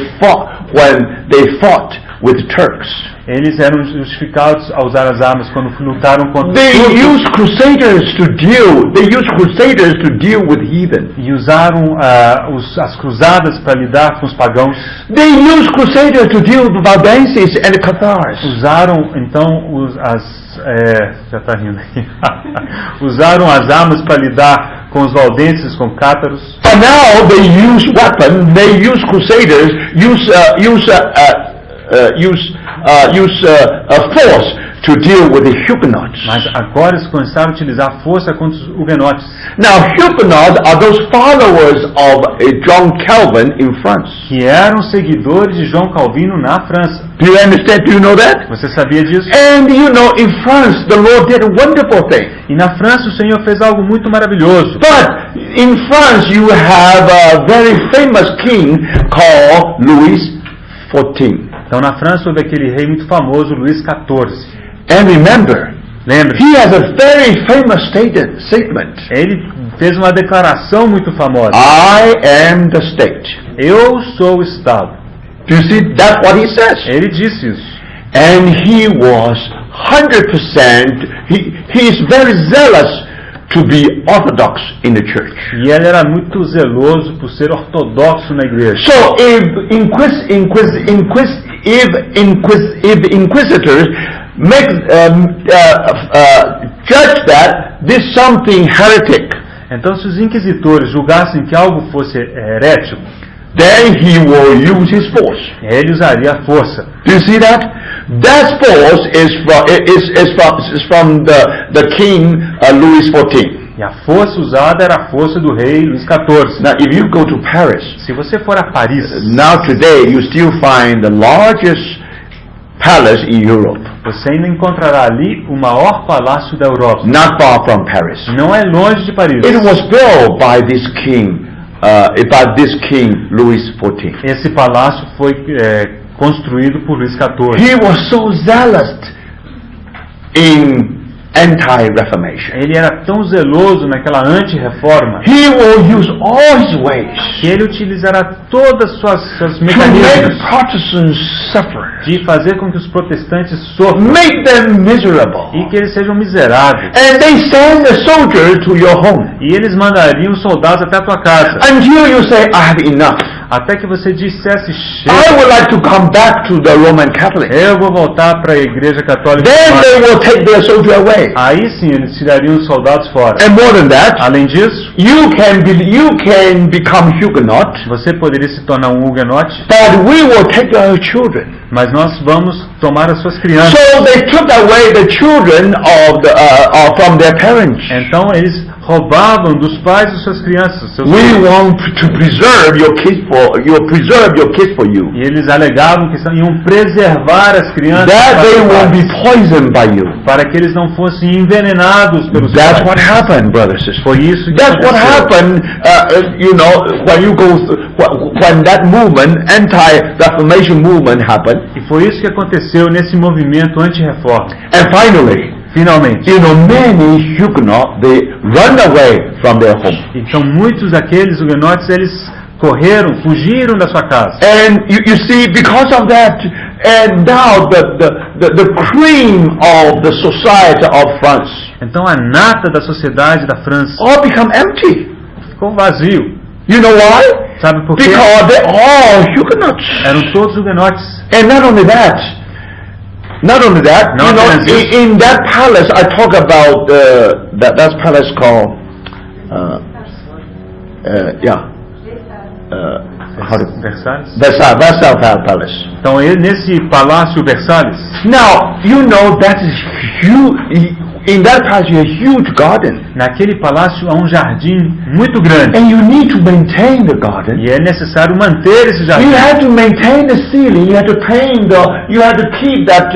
fought with Turks. Eles eram justificados a usar as armas quando lutaram contra os They used crusaders to deal with heathen. E usaram as cruzadas para lidar com os pagãos. They used crusaders to deal with Valdenses and Cathars. Usaram então já está rindo aqui. Usaram as armas para lidar com os valdenses, com cátaros. And now they use weapons. They use crusaders. Use force to deal with the Huguenots. Mas agora eles começaram a utilizar força contra os huguenotes. Now, Huguenots are those followers of John Calvin in France. Que eram seguidores de João Calvino na França. Do you understand? Do you know that? Você sabia disso? And you know, in France, the Lord did a wonderful thing. E na França o Senhor fez algo muito maravilhoso. But in France, you have a very famous king called Louis XIV. Então na França houve aquele rei muito famoso, Luís XIV. And remember, Lembre-se, he has a very famous statement. ele fez uma declaração muito famosa. I am the state. Eu sou o Estado. Do you see? That's what he says. Ele disse isso. And he was 100%, he is very zealous to be orthodox in the church. E ele era muito zeloso por ser ortodoxo na igreja. So if inquisitors judge that this something heretic, Então, se os inquisitores julgassem que algo fosse herético, then he will use his force. ele usaria a força. Do you see that? That force is from the king Louis XIV. E a força usada era a força do rei Luís XIV. Now, if you go to Paris, Se você for a Paris, now today you still find the largest palace in Europe, você ainda encontrará ali o maior palácio da Europa. not far from Paris. Não é longe de Paris. It was built by this king Louis XIV. Esse palácio foi construído por Luís XIV. He was so zealous in anti-reformation. Ele era tão zeloso naquela anti-reforma He will use all his ways que ele utilizará todas seus to make mecanismos Protestants suffer, de fazer com que os protestantes sofram make them miserable. e que eles sejam miseráveis. And they send a soldier to your home E eles mandariam soldados até a tua casa, until you say, I have enough. até que você dissesse: I chega, would like to come back to the Roman Catholic. eu vou voltar para a igreja católica. Then they will take their soldier away. Aí sim eles tirariam os soldados fora. And more than that, Além disso, you can become Huguenot, você poderia se tornar um huguenote, but we will take our children. mas nós vamos tomar as suas crianças. So they took away the children from their parents. Então eles roubavam dos pais as suas crianças. Seus We filhos. want to preserve your kids for you. E eles alegavam que iam preservar as crianças That para they os won't pais, be poisoned by you. para que eles não fossem envenenados pelos That's pais. what happened, brothers and sisters. Foi isso que That's what aconteceu. happened, when you go when that movement, anti-Reformation movement happened. E foi isso que aconteceu nesse movimento anti-reforma. And finally, Finalmente. many Huguenots, they run away from their home. Então muitos daqueles huguenotes, eles fugiram da sua casa. And you see, because of that, and now the cream of the society of France Então a nata da sociedade da França all become empty. ficou vazio. You know why? Sabe por quê? Because they're all Huguenots. Eram todos huguenotes. And not only that, Not only this. in that palace, I talk about that palace called, how to, Versalhes. Versailles Palace. Então nesse palácio Versalhes, Now, you know that is huge. In that palace, you have a huge garden. naquele palácio há um jardim muito grande. And you need to maintain the garden. E é necessário manter esse You jardim. have to maintain the ceiling. You have to you have to keep that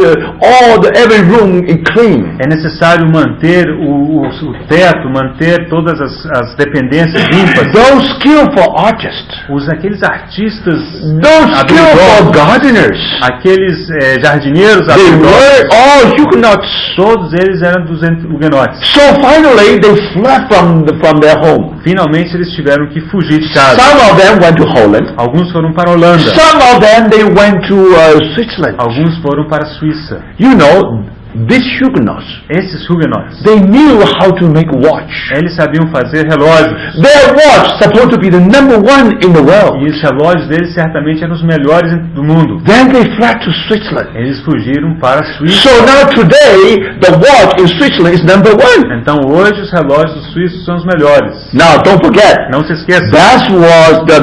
every room clean. É necessário manter o teto, manter todas as dependências limpas. Those skillful artists, Aqueles artistas those skillful gardeners, aqueles jardineiros they habilidosos, were all Huguenots. todos eles eram dos huguenotes. So finally, they fled from their home. Finalmente eles tiveram que fugir de casa. Some of them went to Holland. Alguns foram para a Holanda, Some of them they went to Switzerland. alguns foram para a Suíça. You know, these Huguenots, Esses huguenotes, they knew how to make watch. eles sabiam fazer relógios. Their watch supposed to be the number one in the world. E os relógios deles certamente eram os melhores do mundo. Then they fled to Switzerland. Eles fugiram para a Suíça. So now today, the watch in Switzerland is number one. Então hoje os relógios dos suíços são os melhores. Now don't forget, Não se esqueça. that was the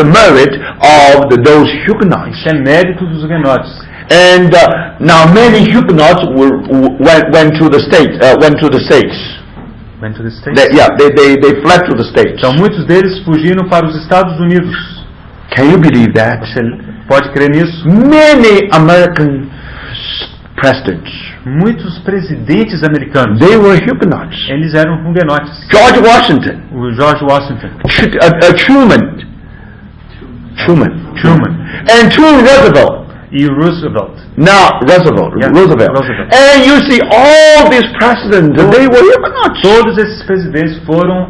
merit of those Huguenots. Isso é mérito dos huguenotes. And now many Huguenots went to the States. Went to the States. They fled to the States. Então muitos deles fugiram para os Estados Unidos. Can you believe that? Você pode crer nisso? Many American presidents, Muitos presidentes americanos, they were Huguenots. eles eram huguenotes. George Washington, O George Washington, Truman. and to Roosevelt. e Roosevelt. Now, Roosevelt. Yeah, Roosevelt. Roosevelt. And you see all these presidents, they were Huguenots. Todos esses presidentes foram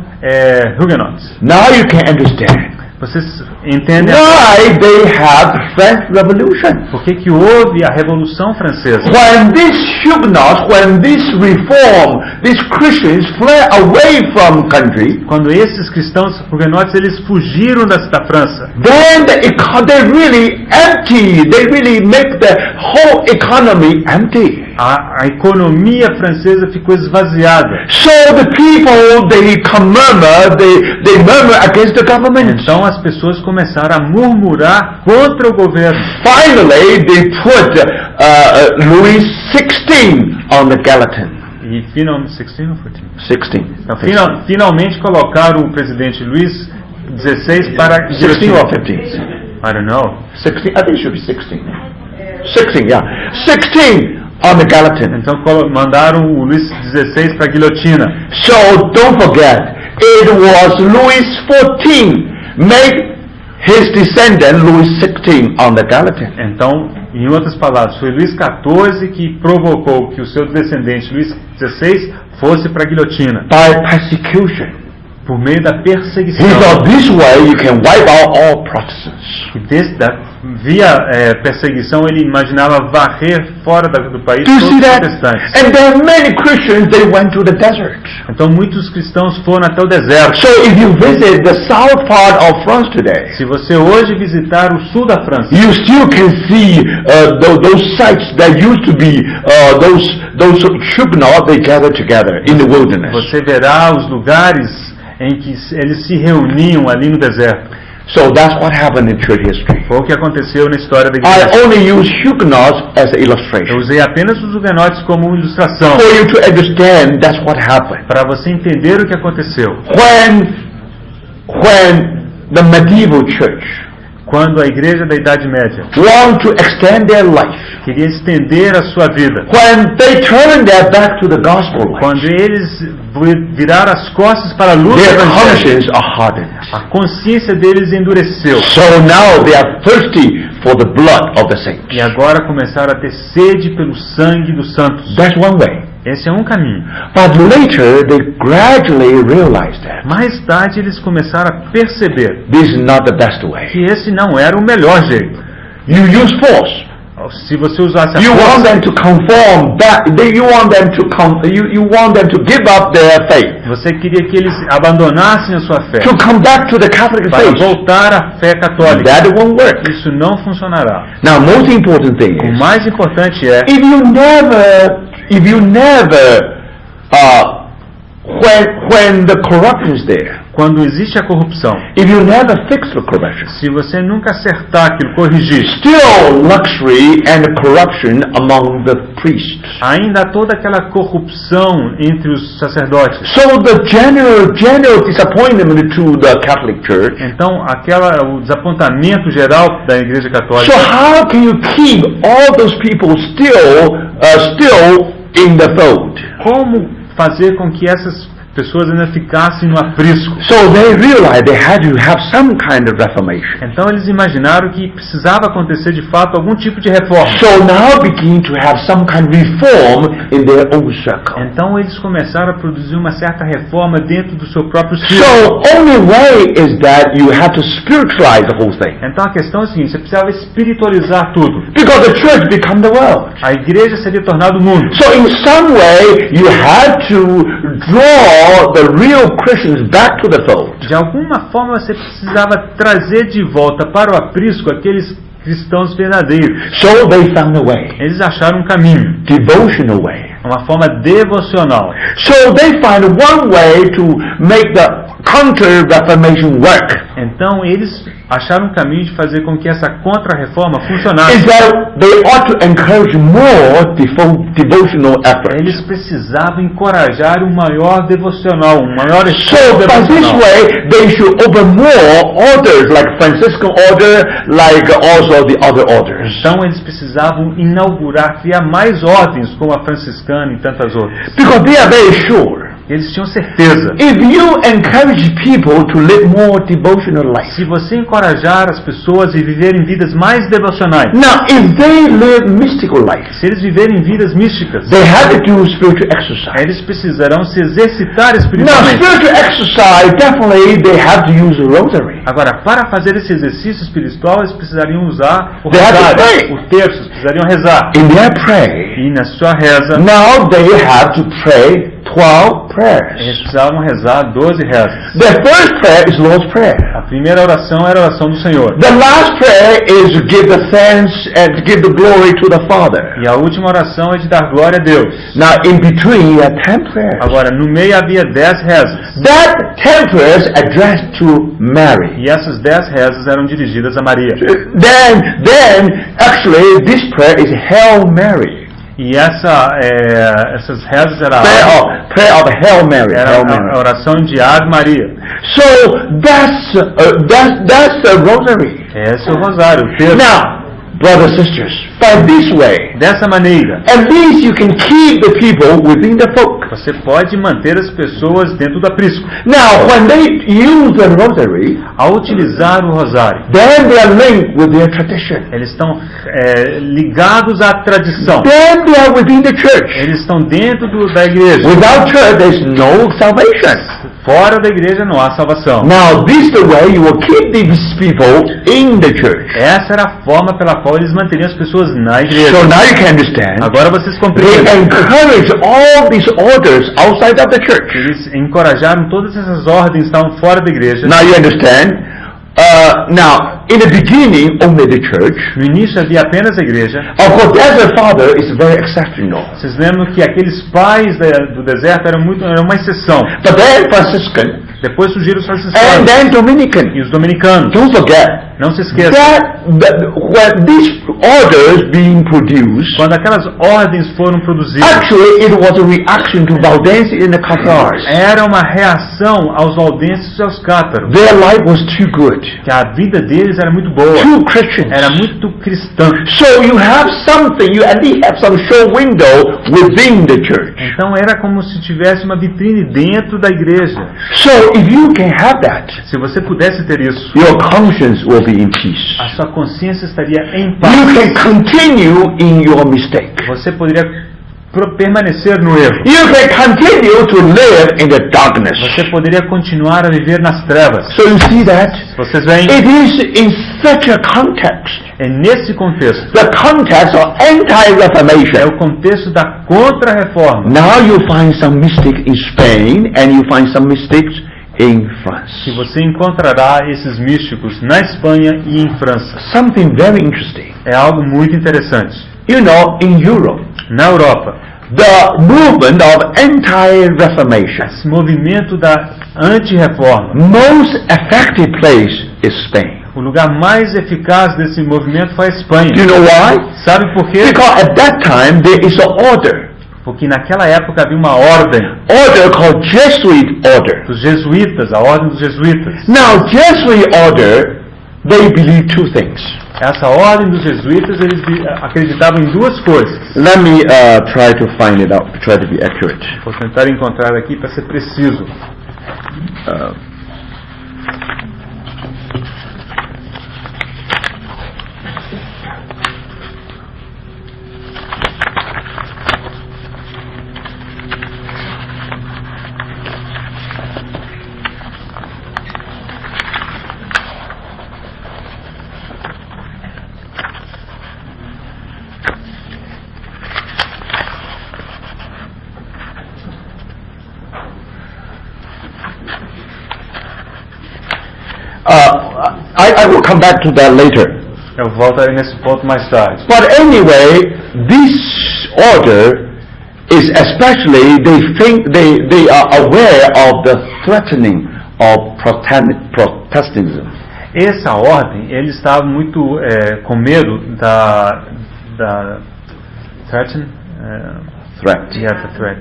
Huguenots. Now you can understand Vocês entendem why they had the French Revolution. por que houve a Revolução Francesa? When these Huguenots, when this reform, these Christians fled away from country, Quando esses cristãos huguenotes eles fugiram da França, then they really empty. They really make the whole economy empty. a economia francesa ficou esvaziada. So the people, they murmur, they murmur against the government. Então as pessoas começaram a murmurar contra o governo. Finally, they put Louis XVI on the Gallatin. E finalmente, 16 ou 14? 16. Então, finalmente colocaram o presidente Luís XVI para 16 or 15? I don't know. 16, I think it should be 16. 16, yeah. 16 on the Gallatin. Então mandaram o Luís XVI para a guilhotina. So don't forget, it was Louis XIV made his descendant Louis XVI on the Gallatin. Então, em outras palavras, foi Luís XIV que provocou que o seu descendente Luís XVI fosse para a guilhotina By persecution. por meio da perseguição. He thought this way you can wipe out all Protestants. E via perseguição ele imaginava varrer fora do país Do you todos see os that? protestantes. And there are many Christians, they went to the desert. Então muitos cristãos foram até o deserto. So if you visit the south part of France today, Se você hoje visitar o sul da França, you still can see those sites that used to be those Huguenots, they gathered together in the wilderness. você verá os lugares em que eles se reuniam ali no deserto. So that's what happened in church history. Foi o que aconteceu na história da I igreja. only use Huguenots as an Eu illustration. usei apenas os huguenotes como ilustração For you to understand, that's what happened. para você entender o que aconteceu. When the medieval church Quando a igreja da Idade Média want to extend their life, queria estender a sua vida, when they turn their back to the gospel life, quando eles viraram as costas para a luz do their evangelho, conscience are hardened. a consciência deles endureceu. So now they are thirsty for the blood of the saints. E agora começaram a ter sede pelo sangue dos santos. That's one way. Esse é um caminho. But later they gradually realized that Mais tarde eles começaram a perceber this is not the best way. que esse não era o melhor jeito. You use force. Se você usasse a You want força, them to conform back. You want them to give up their faith, você queria que eles abandonassem a sua fé to come back to the Catholic para faith. voltar à fé católica. That won't work. Isso não funcionará. Now, most important thing O is mais importante é if you never when the corruption is there, quando existe a corrupção. if you never fix the corruption, Se você nunca acertar aquilo, corrigir, still luxury and corruption among the priests. ainda há toda aquela corrupção entre os sacerdotes. So the general disappointment to the Catholic Church. Então, o desapontamento geral da Igreja Católica. So how can you keep all those people still in the fold? Como fazer com que essas pessoas ainda ficassem no aprisco? So they realized they had to have some kind of reformation. Então eles imaginaram que precisava acontecer de fato algum tipo de reforma. So now begin to have some kind of reform in their own circle. Então eles começaram a produzir uma certa reforma dentro do seu próprio So círculo. only way is that you have to spiritualize the whole thing. Então a questão é a seguinte: você precisava espiritualizar tudo. Because the church become the world. A igreja seria tornada o mundo. So in some way you had to draw the real Christians back to the fold. De alguma forma você precisava trazer de volta para o aprisco aqueles cristãos verdadeiros. So they found a way, Eles acharam um caminho, devotional way. uma forma devocional. So they find one way to make the counter-reformation work. Então eles acharam um caminho de fazer com que essa contra-reforma funcionasse. Is that they ought to encourage more devotional effort. Eles precisavam encorajar um maior devocional, um maior So esforço by this devocional. way, they should open more orders, like Franciscan order, like also the other orders. Então eles precisavam inaugurar, criar mais ordens como a franciscana e tantas outras. Because they are very sure Eles tinham certeza. If you encourage people to live more devotional life, Se você encorajar as pessoas a viverem vidas mais devocionais, now if they live mystical life, se eles viverem vidas místicas, they have to do spiritual exercise. eles precisarão se exercitar Now, espiritualmente. spiritual exercise, definitely they have to use the rosary. Agora, para fazer esse exercício espiritual, eles precisariam usar o They have to rosário, pray. o terço, eles precisariam rezar. In their prayer, E na sua reza, now they have to pray 12 prayers. eles precisavam rezar 12 rezas. The first prayer is Lord's Prayer. A primeira oração era a oração do Senhor. The last prayer is to give the thanks and to give the glory to the Father. E a última oração é de dar glória a Deus. Now, in between, you have 10 prayers. Agora, no meio havia 10 rezas. That 10 prayers addressed to Mary. E essas 10 rezas eram dirigidas a Maria. Then, actually, this prayer is Hail Mary. E essas rezas eram Prayer of Hail Mary. era Hail a Mary. oração de Ave Maria. So that's the rosary. Esse é o rosário, o terço. Now, brothers and sisters, by this way, Dessa maneira, at least you can keep the people within the folk. você pode manter as pessoas dentro do aprisco. Now, when they use the rosary, Ao utilizar o rosário, then they are linked with their tradition. eles estão ligados à tradição. Then they are within the church. Eles estão dentro da igreja. Without church, there is no salvation. Fora da igreja não há salvação. Now, this is the way you will keep these people in the church. Essa era a forma pela qual eles manteriam as pessoas na igreja. So now you can understand. Agora vocês They compreendem. encourage all these orders outside of the church. Eles encorajaram todas essas ordens que estavam fora da igreja. Now you understand. Now, in the beginning, only the church. No início havia apenas a igreja. Of course, Desert Father is very exceptional. Vocês lembram que aqueles pais do deserto eram uma exceção. But then Franciscan, Depois surgiram os and franciscanos then Dominican. e os dominicanos. Don't forget Não se esqueça. that when these orders being produced, Quando aquelas ordens foram produzidas, actually it was a reaction to Valdense and the Cathars. era uma reação aos valdenses e aos cátaros. Their life was too good, Que a vida deles era muito boa. too Christian. Era muito cristã. So you have something, you at least have some show window within the church. Então era como se tivesse uma vitrine dentro da igreja. So if you can have that, Se você pudesse ter isso, your conscience will be in peace. a sua consciência estaria em You paz. can continue in your mistake. Você poderia permanecer no erro. You can continue to live in the darkness. Você poderia continuar a viver nas trevas. So you see that? Vocês veem? It is in such a context, É nesse contexto. the context of É anti-reformation. o contexto da contra-reforma. Now you find some mystic in Spain and you find some mystics in France. Que você encontrará esses místicos na Espanha e em França. Something very interesting. É algo muito interessante. You know, in Europe, Na Europa, the movement of anti-reformation, esse movimento da anti-reforma, most effective place is Spain. o lugar mais eficaz desse movimento foi a Espanha. Do you know why? Sabe por quê? Because at that time there is an order. Porque naquela época havia uma ordem Order called Jesuit order. dos jesuítas, a ordem dos jesuítas. Now, Jesuit order, they believe two things. Essa ordem dos jesuítas, eles acreditavam em duas coisas. Let me try to find it out, try to be accurate. Vou tentar encontrar aqui para ser preciso. I will come back to that later. Eu voltarei nesse ponto mais tarde. But anyway, this order is especially, they are aware of the threatening of Protestantism. Essa ordem, eles estavam muito com medo da threat,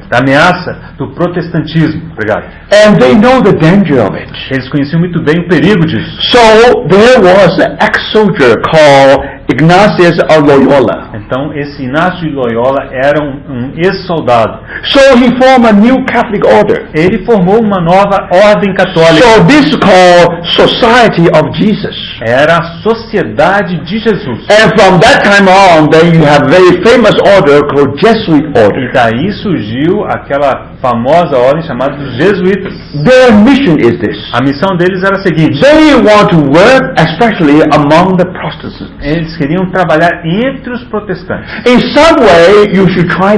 da ameaça do protestantismo. Obrigado. And they know the danger of it. Eles conheciam muito bem o perigo disso. So there was an ex-soldier called Ignatius of Loyola. Então, esse Inácio de Loyola era um ex-soldado. So he formed a new Catholic order. Ele formou uma nova ordem católica. So this is called Society of Jesus. Era a Sociedade de Jesus. And from that time on, then you have a very famous order called Jesuit E order. daí surgiu aquela famosa ordem chamada dos jesuítas. Their mission is this. A missão deles era a seguinte: They want to work especially among the Protestants. eles queriam trabalhar entre os protestantes. In some way, you should try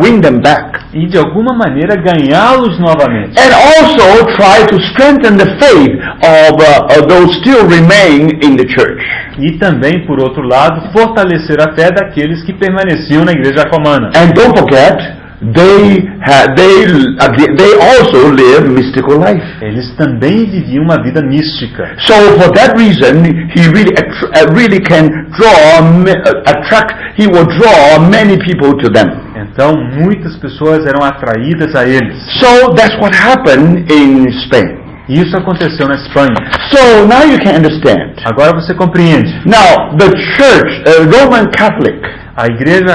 win them back. E de alguma maneira ganhá-los novamente. And also try to strengthen the faith of those still remain in the church. E também, por outro lado, fortalecer a fé daqueles que permaneciam na igreja romana. And don't forget, they also live mystical life. Eles também viviam uma vida mística. So for that reason, he really can he will draw many people to them. Então, muitas pessoas eram atraídas a eles. So that's what happened in Spain. E isso aconteceu na Espanha. So now you can understand. Agora você compreende. Now, the church, Roman Catholic, A igreja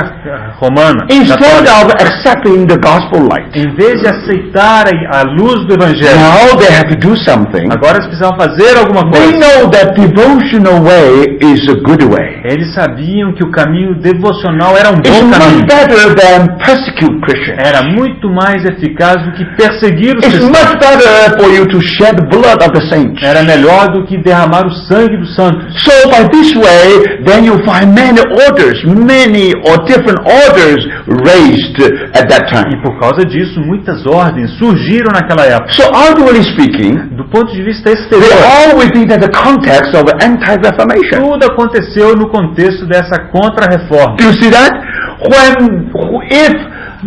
romana, instead católica, of accepting the gospel light, em vez de aceitar a luz do evangelho, now they have to do something. agora eles precisavam fazer alguma They coisa. know that devotional way is a good way. Eles sabiam que o caminho devocional era um It's bom much caminho. better than persecute Christians. Era muito mais eficaz do que perseguir os It's cristãos. much better for you to shed blood of the saints. Era melhor do que derramar o sangue dos santos. So by this way, then you find many or different orders raised at that E time. por causa disso, muitas ordens surgiram naquela época. So outwardly speaking, Do ponto de vista they exterior, all within the context of anti-Reformation. tudo aconteceu no contexto dessa contra-reforma. Do you see that? If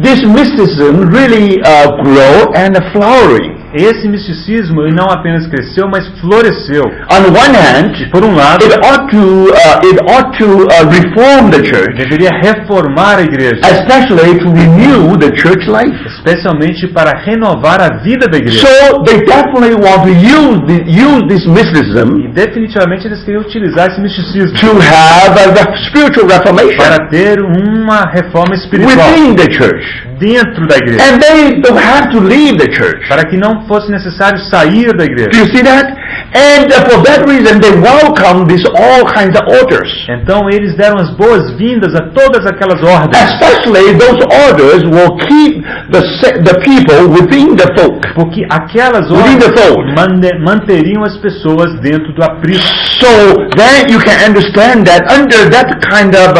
this mysticism really grow and flowering, Esse misticismo ele não apenas cresceu, mas floresceu. on one hand, Por um lado, it ought to reform the church, deveria reformar a igreja, especially to renew the church life. especialmente para renovar a vida da igreja. So they definitely want to use this mysticism E definitivamente eles queriam utilizar esse misticismo to have a spiritual reformation para ter uma reforma espiritual within the church. dentro da igreja, And they don't have to leave the church. para que não fosse necessário sair da Do igreja. you see that? And for that reason, they welcome these all kinds of orders. Então eles deram as boas-vindas a todas aquelas ordens, Especially those orders will keep the people within the folk. porque aquelas Within the fold. ordens manteriam as pessoas dentro do aprisco. So then you can understand that under that kind of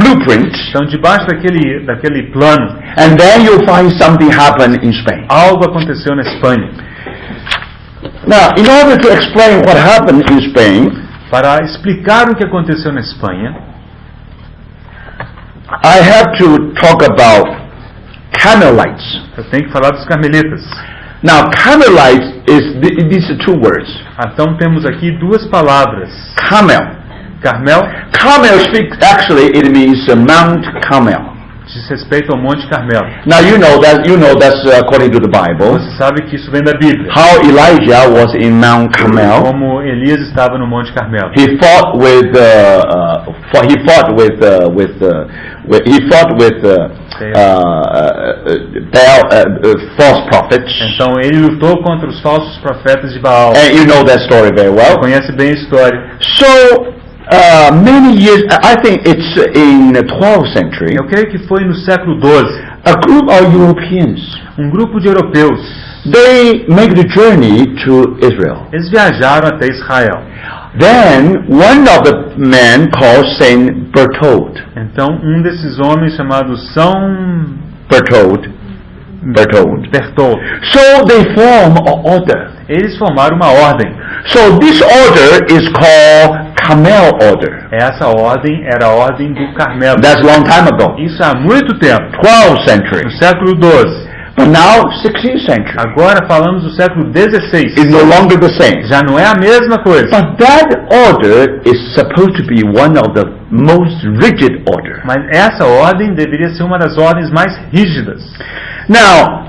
blueprint, Então, debaixo daquele plano, and then you'll find something happen in Spain. algo aconteceu na Espanha. Now, in order to explain what happened in Spain, Para explicar o que aconteceu na Espanha, I have to talk about Carmelites. eu tenho que falar dos carmelitas. Now, Carmelites these are two words. Então temos aqui duas palavras. Carmel. Carmel Carmel actually it means Mount Carmel. diz respeito ao Monte Carmelo. Now you know that's according to the Bible. Você sabe que isso vem da Bíblia. How Elijah was in Mount Carmel. Como Elias estava no Monte Carmelo. He fought with false prophets. Então ele lutou contra os falsos profetas de Baal. And you know that story very well. Conhece bem a história. So many years, I think it's in the 12th century, Eu creio que foi no século XII. a group of Europeans, Grupo de europeus, they make the journey to Israel. eles viajaram até Israel. Then one of the men called Saint Berthold. Então desses homens chamado São Berthold. Bertoldo. So they form an order. Eles formaram uma ordem. So this order is called Carmel order. Essa ordem era a ordem do Carmelo. That's a long time ago. Isso há muito tempo. 12th century. No século XII. But now 16th century. Agora falamos do século XVI. It's no longer the same. Já não é a mesma coisa. But that order is supposed to be one of the most rigid order. Mas essa ordem deveria ser uma das ordens mais rígidas. Now,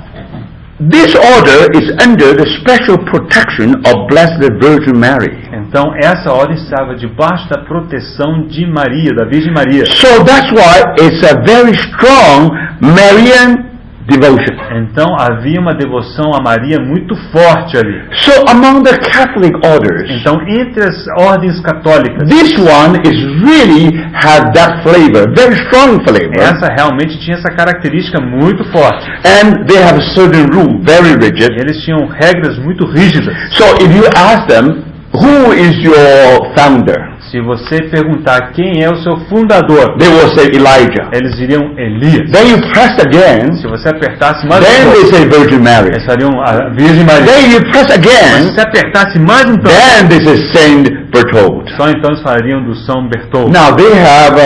This order is under the special protection of Blessed Virgin Mary. Então essa ordem estava debaixo da proteção de Maria, da Virgem Maria. So that's why it's a very strong Marian devotion. Então havia uma devoção a Maria muito forte ali. So among the Catholic orders, Então entre as ordens católicas, this one is really had that flavor, very strong flavor. essa realmente tinha essa característica muito forte. And they have a certain rule, very rigid. Eles tinham regras muito rígidas. So if you ask them, who is your founder? Se você perguntar quem é o seu fundador, They will say Elijah. eles diriam Elias. Then you press again, Se você apertasse mais then um they pouco, say Virgin Mary. eles fariam a Virgem Maria. Then you press Mas se again, você apertasse mais um pouco, then this is Saint Berthold. só então eles fariam do São Bertoldo. Now they have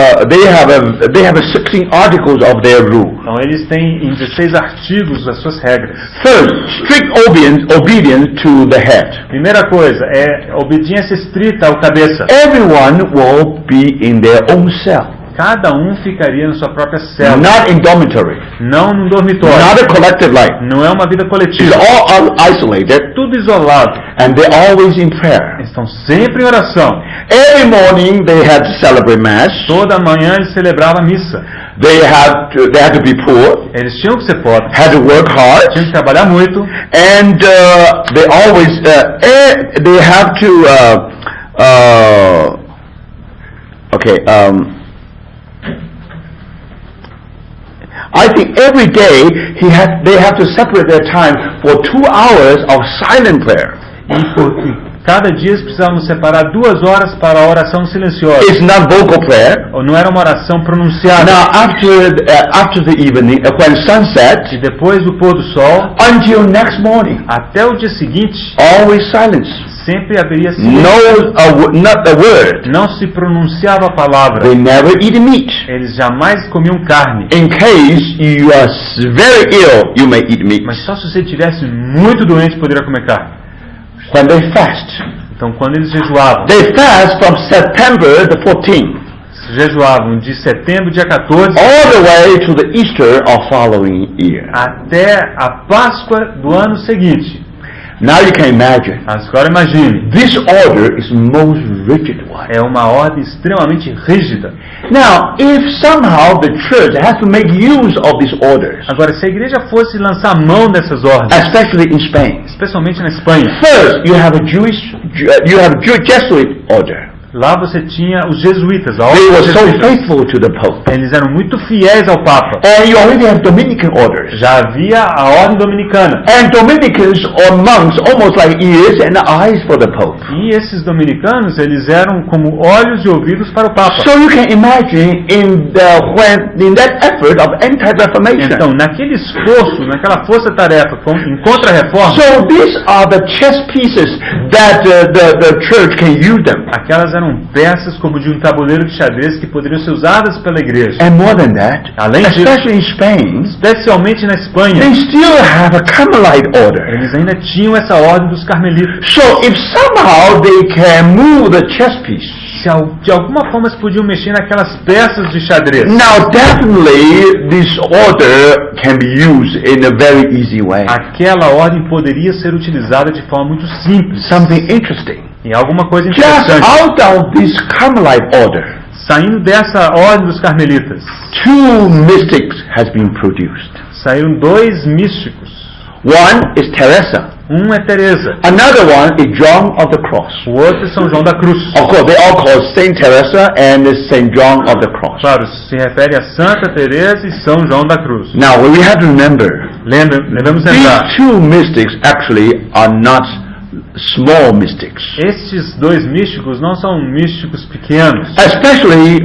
16 articles of their rule. Então eles têm em 16 artigos as suas regras. First, strict obedience to the head. Primeira coisa é obediência estrita ao cabeça. Everyone will be in their own cell, Cada um ficaria na sua própria cela, not in dormitory, não num dormitório. not a collective life. Não é uma vida It's coletiva. all isolated, Tudo isolado. and they're always in prayer. Eles estão sempre em oração. Every morning they had to celebrate mass. Toda manhã eles celebravam a missa. They had to be poor, Eles tinham que ser pobres, had to work hard, tinham que trabalhar muito. and they always they have to I think every day they have to separate their time for 2 hours of silent prayer. E cada dia eles precisavam separar 2 horas para a oração silenciosa. It's not vocal prayer. Ou não era uma oração pronunciada. Now after the evening, when sunset, E depois do pôr do sol, until next morning, até o dia seguinte, always silence. sempre haveria silêncio. Not a word. Não se pronunciava a palavra. They never eat meat. Eles jamais comiam carne. In case you are very ill, you may eat meat. Mas só se você estivesse muito doente poderia comer carne. When they fast, Então quando eles jejuavam, they fast from September the 14th jejuavam de setembro, dia 14, all the way to the Easter of following year. até a Páscoa do ano seguinte. Now you can imagine. Agora imagine, This order is most rigid one. é uma ordem extremamente rígida. Now, if somehow the church has to make use of these orders, Agora, se a igreja fosse lançar mão dessas ordens, especially in Spain, especialmente na Espanha, first you have a Jesuit order. lá você tinha os jesuítas, a They ordem were dos so jesuítas. faithful to the Pope. Eles eram muito fiéis ao Papa. And you already have Dominican orders. Já havia a ordem dominicana. And Dominicans or monks almost like ears and eyes for the Pope. E esses dominicanos, eles eram como olhos e ouvidos para o Papa. So you can imagine in that effort of anti-reformation. Então, naquele esforço, naquela força-tarefa em contra-reforma, So these are the chess pieces that the church can use them. aquelas eram peças como de um tabuleiro de xadrez que poderiam ser usadas pela igreja. And more than that, Além disso, especially in Spain, especialmente na Espanha, they still have a Carmelite order. eles ainda tinham essa ordem dos carmelitas. So if somehow they can move the chess piece, De alguma forma eles podiam mexer naquelas peças de xadrez. now definitely this order can be used in a very easy way. Aquela ordem poderia ser utilizada de forma muito simples. Something interesting. E alguma coisa Just interessante. out of this Carmelite order, Saindo dessa ordem dos carmelitas, 2 mystics has been produced. saíram 2 místicos. One is Teresa. Um é Teresa, Another one is John of the Cross. o outro é São João da Cruz. Of course, they all call Saint Teresa and Saint John of the Cross. Claro, se refere a Santa Teresa e São João da Cruz. Now, we have to remember, Devemos lembrar, these 2 mystics actually are not small mystics. estes 2 místicos não são místicos pequenos, Especially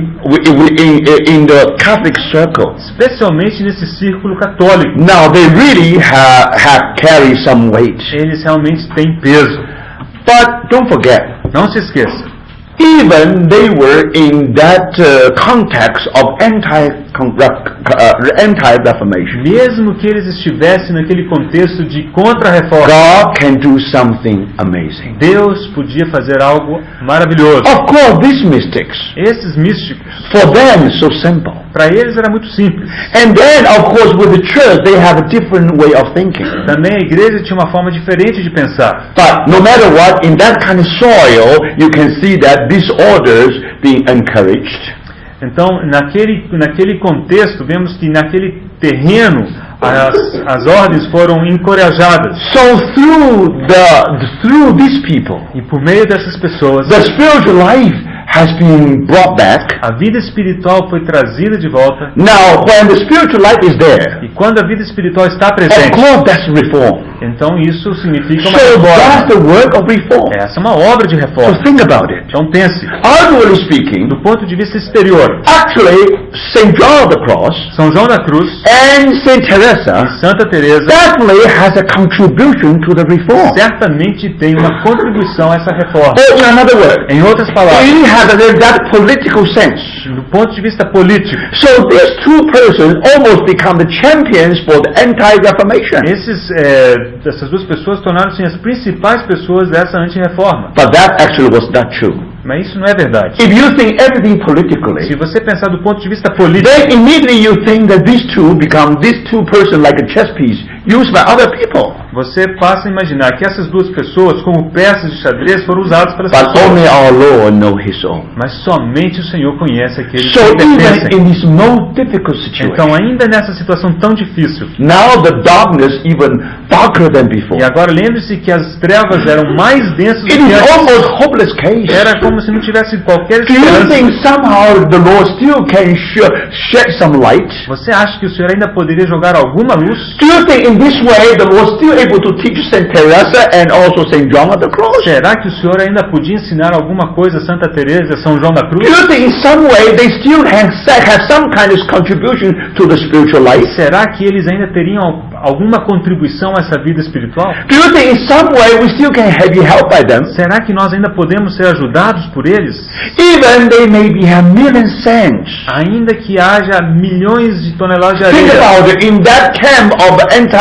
in the Catholic circle. especialmente nesse círculo católico. Now, they really have carried some weight. Eles realmente têm peso. But don't forget, Não se esqueça, even they were in that context of anti-Reformation, Mesmo que eles estivessem naquele contexto de contra-reforma, God can do something amazing. Deus podia fazer algo maravilhoso. Of course, these mystics, Esses místicos, for them, it's so simple. para eles era muito simples. And then, of course, with the church, they have a different way of thinking. Também a igreja tinha uma forma diferente de pensar. But no matter what, in that kind of soil, you can see that disorders being encouraged. Então, naquele contexto, vemos que naquele terreno as ordens foram encorajadas. So through these people, E por meio dessas pessoas, the spiritual life has been brought back. a vida espiritual foi trazida de volta. Now, when the spiritual life is there, E quando a vida espiritual está of presente, course that's reform. então isso significa uma So that's reforma. the work of reform. Essa é uma obra de So reforma. think about it. Então pense, Outwardly speaking, do ponto de vista exterior, actually, St. John of the Cross São João da Cruz and St. e Teresa Santa Teresa definitely has a contribution to the reform. certamente têm uma contribuição a essa reforma. Or in another word, Em outras palavras, it has that political sense. do ponto de vista político, So these two persons almost become the champions for the anti-Reformation. essas duas pessoas tornaram-se as principais pessoas dessa anti-reforma. But that actually was not true. Mas isso não é verdade. If you think everything politically, Se você pensar do ponto de vista político, then immediately you think that these two persons like a chess piece used by other people. você passa a imaginar que essas duas pessoas, como peças de xadrez, foram usadas pelas But pessoas. only our Lord knows His own. Mas somente o Senhor conhece aqueles So que even pertencem. in this most difficult situation, Então, ainda nessa situação tão difícil, now the darkness even darker than before. e agora lembre-se que as trevas eram mais densas do It que is antes. almost hopeless case. Era como se não tivesse qualquer Do you esperança. think somehow the Lord still can shed some light? Você acha que o Senhor ainda poderia jogar alguma luz? Do you think in this way the Lord still able to teach St. Teresa and also St. John of the Cross? Será que o Senhor ainda podia ensinar alguma coisa a Santa Teresa e São João da Do Cruz? you think in some way they still have some kind of contribution to the spiritual life? Será que eles ainda teriam alguma contribuição a essa vida espiritual? Do you think in some way we still can be helped by them? Será que nós ainda podemos ser ajudados por eles? Even they maybe have million cents. Ainda que haja milhões de toneladas de Think areia about it, in that camp of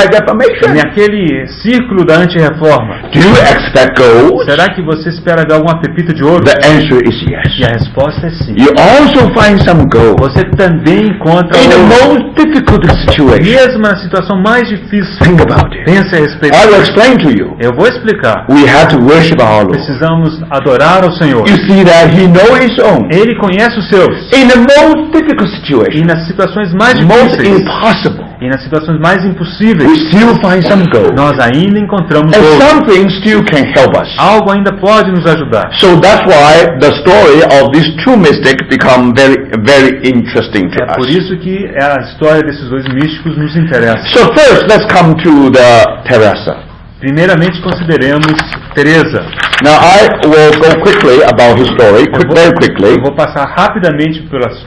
anti-defamation. naquele círculo da anti-reforma, Do you expect gold? será que você espera ver alguma pepita de ouro? The answer is E yes. a resposta é sim. You also find some gold Você também encontra in the ouro, most difficult situation. mesmo na situação mais difícil. Think about it. Pense a respeito. I will explain to you. Eu vou explicar. We have to worship our Lord. Precisamos adorar ao Senhor. You see that He knows His own. Ele conhece os seus. In the most difficult E situation, nas situações mais most difíceis impossible, e nas situações mais we impossíveis, still find some gold. nós ainda encontramos And ouro. something still can help us. Algo ainda pode nos ajudar. So that's why the story of these two mystics become very, very interesting to É por us. isso que a história desses dois místicos nos interessa. So first, let's come to the Teresa. Primeiramente, consideremos Teresa. Now I will go quickly about his story, very quickly. Eu vou passar rapidamente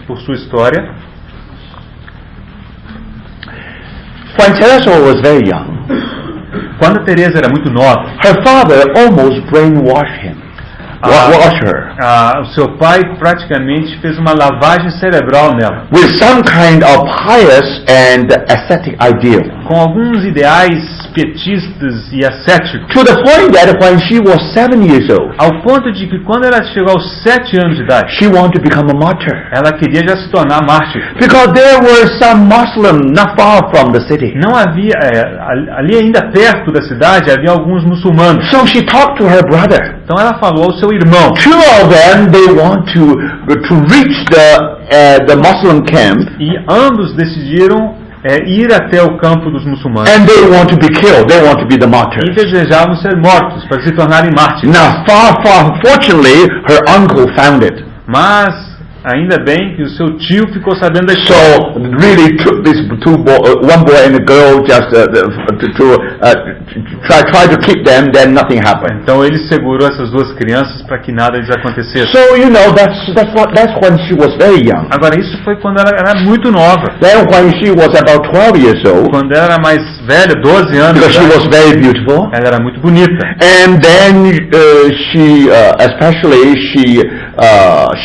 por sua história. When Teresa was very young, Quando Teresa era muito nova, her father almost brainwashed him. Washed her o seu pai praticamente fez uma lavagem cerebral nela, with some kind of pious and ascetic ideal. com alguns ideais pietistas e ascéticos, To the point that when she was 7 years old, ao ponto de que quando ela chegou aos 7 anos de idade, she wanted to become a martyr. ela queria já se tornar mártir. Because there were some Muslims not far from the city. Não havia, ali ainda perto da cidade, havia alguns muçulmanos. So she talked to her brother. Então ela falou ao seu irmão. Two of them, they want to reach the Muslim camp, E ambos decidiram ir até o campo dos muçulmanos. and they want to be killed. They want to be the E martyrs. desejavam ser mortos para se tornarem mártires. Now, fortunately, her uncle found it. Mas ainda bem que o seu tio ficou sabendo da So história. really took these one boy and a girl just try to keep them. Then nothing happened. Então ele segurou essas duas crianças para que nada lhes acontecesse. So you know that's when she was very young. Agora isso foi quando ela era muito nova. Then when she was about 12 years old, Quando ela era mais velha, 12 anos, because she was very beautiful. ela era muito bonita. And then she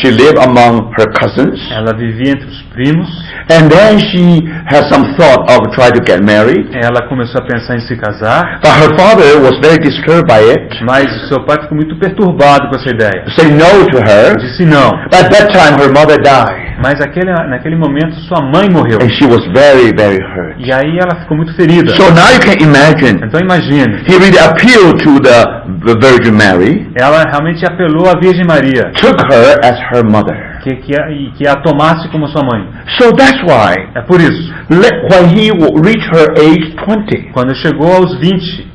she lived among her cousins. Ela vivia entre os primos. And then she had some thought of trying to get married. Ela começou a pensar em se casar. But her father was very disturbed by it. Mas o seu pai ficou muito perturbado com essa ideia. Said no to her. Disse não. But at that time her mother died. Mas naquele momento sua mãe morreu. And she was very, very hurt. E aí ela ficou muito ferida. So now you can imagine. Então imagine. He really appealed to the Virgin Mary. Ela realmente apelou à Virgem Maria. Took her as her mother. Que a tomasse como sua mãe. So that's why. É por isso. When he reached her age 20. Quando chegou aos 20.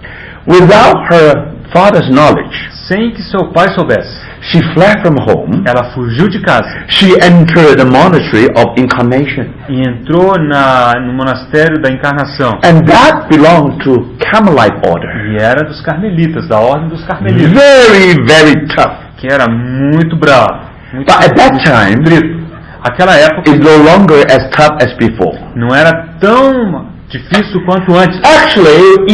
Without her father's knowledge. Sem que seu pai soubesse. She fled from home. Ela fugiu de casa. She entered the monastery of Incarnation. E entrou no monastério da Encarnação. And that belonged to Carmelite order. E era dos carmelitas, da ordem dos carmelitas. Very, very tough. Que era muito bravo. But at that time, aquela época, it's no longer as tough as before. Não era tão difícil quanto antes. Actually,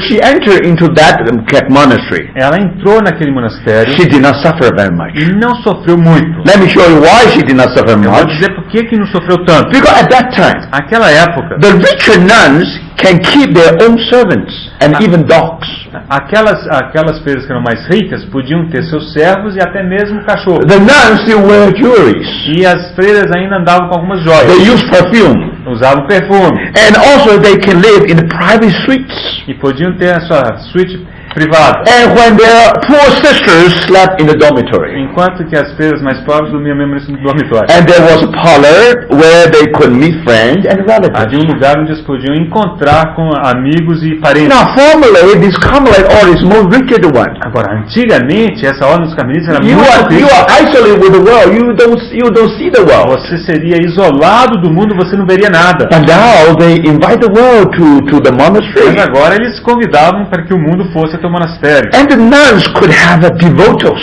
she entered into that monastery. Ela entrou naquele monastério. She did not suffer very much. E não sofreu muito. Let me show you why she did not suffer much. Vou dizer por que não sofreu tanto. Because at that time, aquela época, the richer nuns can keep their own servants and even dogs. Aquelas freiras que eram mais ricas podiam ter seus servos e até mesmo cachorros. The nuns still wear jewelry. E as freiras ainda andavam com algumas joias. They use perfume. Usavam perfume. And also they can live in the private suites. E podiam ter a sua suíte privada. And when their poor sisters slept in the dormitory. Enquanto que as freiras mais pobres dormiam mesmo no dormitório. And there was a parlor where they could meet friends and relatives. Havia lugar onde eles podiam encontrar com amigos e parentes. Now, formerly, this Carmelite order is more wicked one. Agora, antigamente, essa ordem dos carmelitas era muito rica. You are isolated with the world. You don't see the world. Você seria isolado do mundo, você não veria nada. And now they invite the world to the monastery. Mas agora eles convidavam para que o mundo fosse até o monastério. And the nuns could have devotos.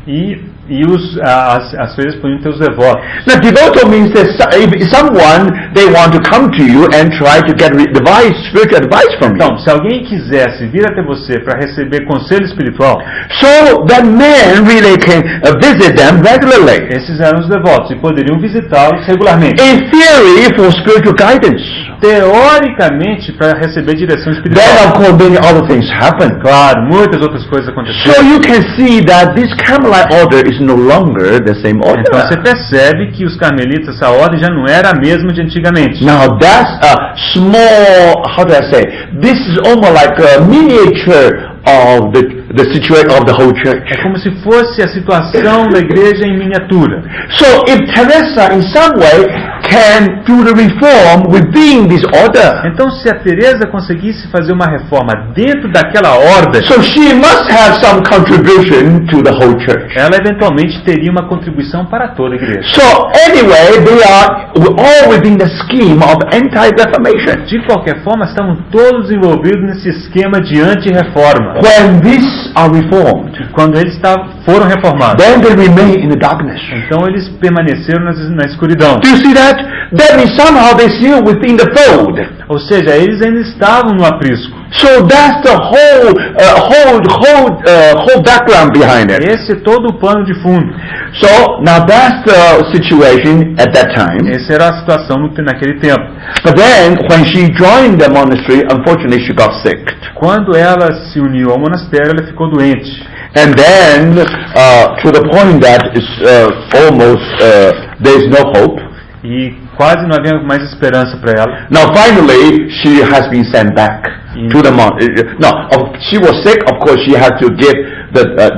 E as freiras podiam ter os devotos. Now, devoto means that if someone they want to come to you and try to get spiritual advice from you. Então, se alguém quisesse vir até você para receber conselho espiritual, so that man really can visit them regularly. Esses eram os devotos e poderiam visitá-los regularmente. In theory, for spiritual guidance. Teoricamente, para receber direção espiritual. Then, of course, many other things happen. Claro, muitas outras coisas aconteceram. So you can see that this Carmelite order is no longer the same order. Então você percebe que os carmelitas, essa ordem já não era a mesma de antigamente. Now that's a small, how do I say? This is almost like a miniature of the situation of the whole church. É como se fosse a situação da igreja em miniatura. So if Teresa in some way can do the reform within this order. Então se a Teresa conseguisse fazer uma reforma dentro daquela ordem, so she must have some contribution to the whole church. Ela eventualmente teria uma contribuição para toda a igreja. So anyway, they are all within the scheme of anti-reformation. De qualquer forma, estavam todos envolvidos nesse esquema de anti-reforma. When these are reformed, quando eles foram reformados, then they remain in the darkness. Então eles permaneceram na escuridão. Do you see that? That means somehow they still within the fold. Ou seja, eles ainda estavam no aprisco. So that's the whole background behind it. Esse é todo o pano de fundo. So now that's the situation at that time. Essa era a situação naquele tempo. But then when she joined the monastery, unfortunately she got sick. Quando ela se uniu ao monastério, ela ficou doente. And then to the point that it's almost there is no hope. E quase não havia mais esperança para ela. Now finally she has been sent back to the monastery. No, she was sick. Of course she had to give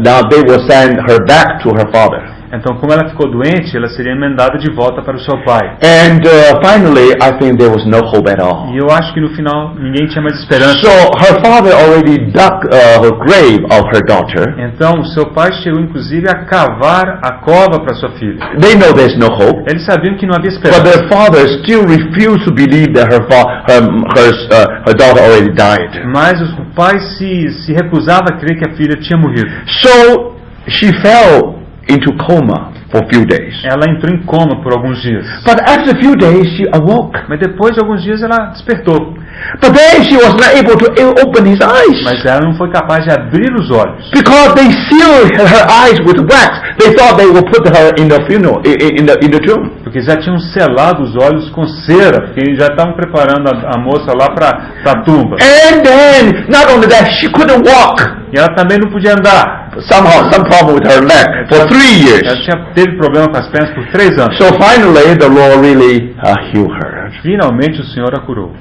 now they will send her back to her father. Então, como ela ficou doente, ela seria mandada de volta para o seu pai. And finally, I think there was no hope at all. E eu acho que no final ninguém tinha mais esperança. So her father already dug her grave of her daughter. Então, o seu pai chegou inclusive a cavar a cova para sua filha. They know there's no hope. Eles sabiam que não havia esperança. But their father still refused to believe that her daughter already died. Mas o pai se recusava a crer que a filha tinha morrido. So she fell into coma. for a few days. Ela entrou em coma por alguns dias. But after a few days, she awoke. Mas depois de alguns dias ela despertou. But then she was not able to open his eyes. Mas ela não foi capaz de abrir os olhos. Because they sealed her eyes with wax. They thought they would put her in the funeral, in the tomb. Porque já tinham selado os olhos com cera, porque já estavam preparando a moça lá para a tumba. And then, not only that, she couldn't walk. E ela também não podia andar. Somehow, some problem with her leg for 3 years. Ela teve problema com as pernas por 3 anos. So finally, the Lord really healed her. Finalmente o Senhor a curou.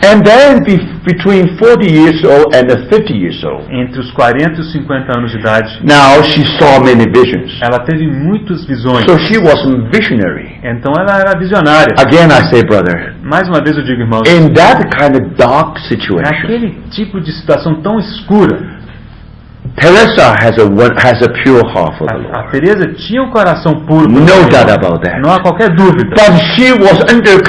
And then, between 40 years old and 50 years old, Entre os 40 e os 50 anos de idade, now she saw many visions. ela teve muitas visões. So she was visionary. Então ela era visionária. Again, I say, brother, Mais uma vez eu digo, irmãos, in that kind of dark situation, naquele tipo de situação tão escura, Teresa has a pure heart for the a Lord. Teresa tinha um coração puro. pelo No Senhor. doubt about that. Não há qualquer dúvida. But she was under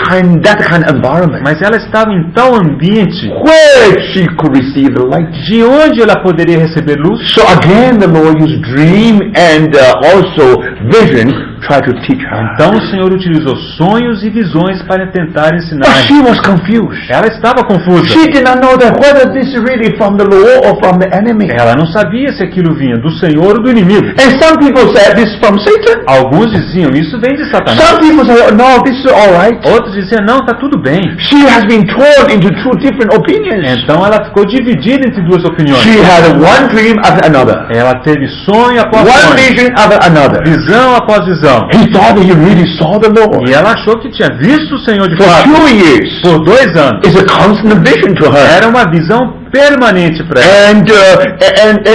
that kind of environment Mas ela estava em tal ambiente where she could receive the light. de onde ela poderia receber luz. So again, the Lord used dream and also vision try to teach her. Então o Senhor utilizou sonhos e visões para tentar ensinar. But she was confused. Ela estava confusa. She did not know that whether this is really from the Lord or from the enemy. Ela não sabia se aquilo vinha do Senhor ou do inimigo. And some people said this is from Satan. Alguns diziam, isso vem de Satanás. Some people say, no, this is all right. Outros diziam, não, está tudo bem. She has been torn into two different opinions. Então ela ficou dividida entre duas opiniões. She had one dream after another. Ela teve sonho após One sonho, vision after another. visão após visão. He thought that he really saw the Lord. E ela achou que tinha visto o Senhor de For fato 2 years. por 2 anos. It's a constant vision to her. Era uma visão permanente para ela.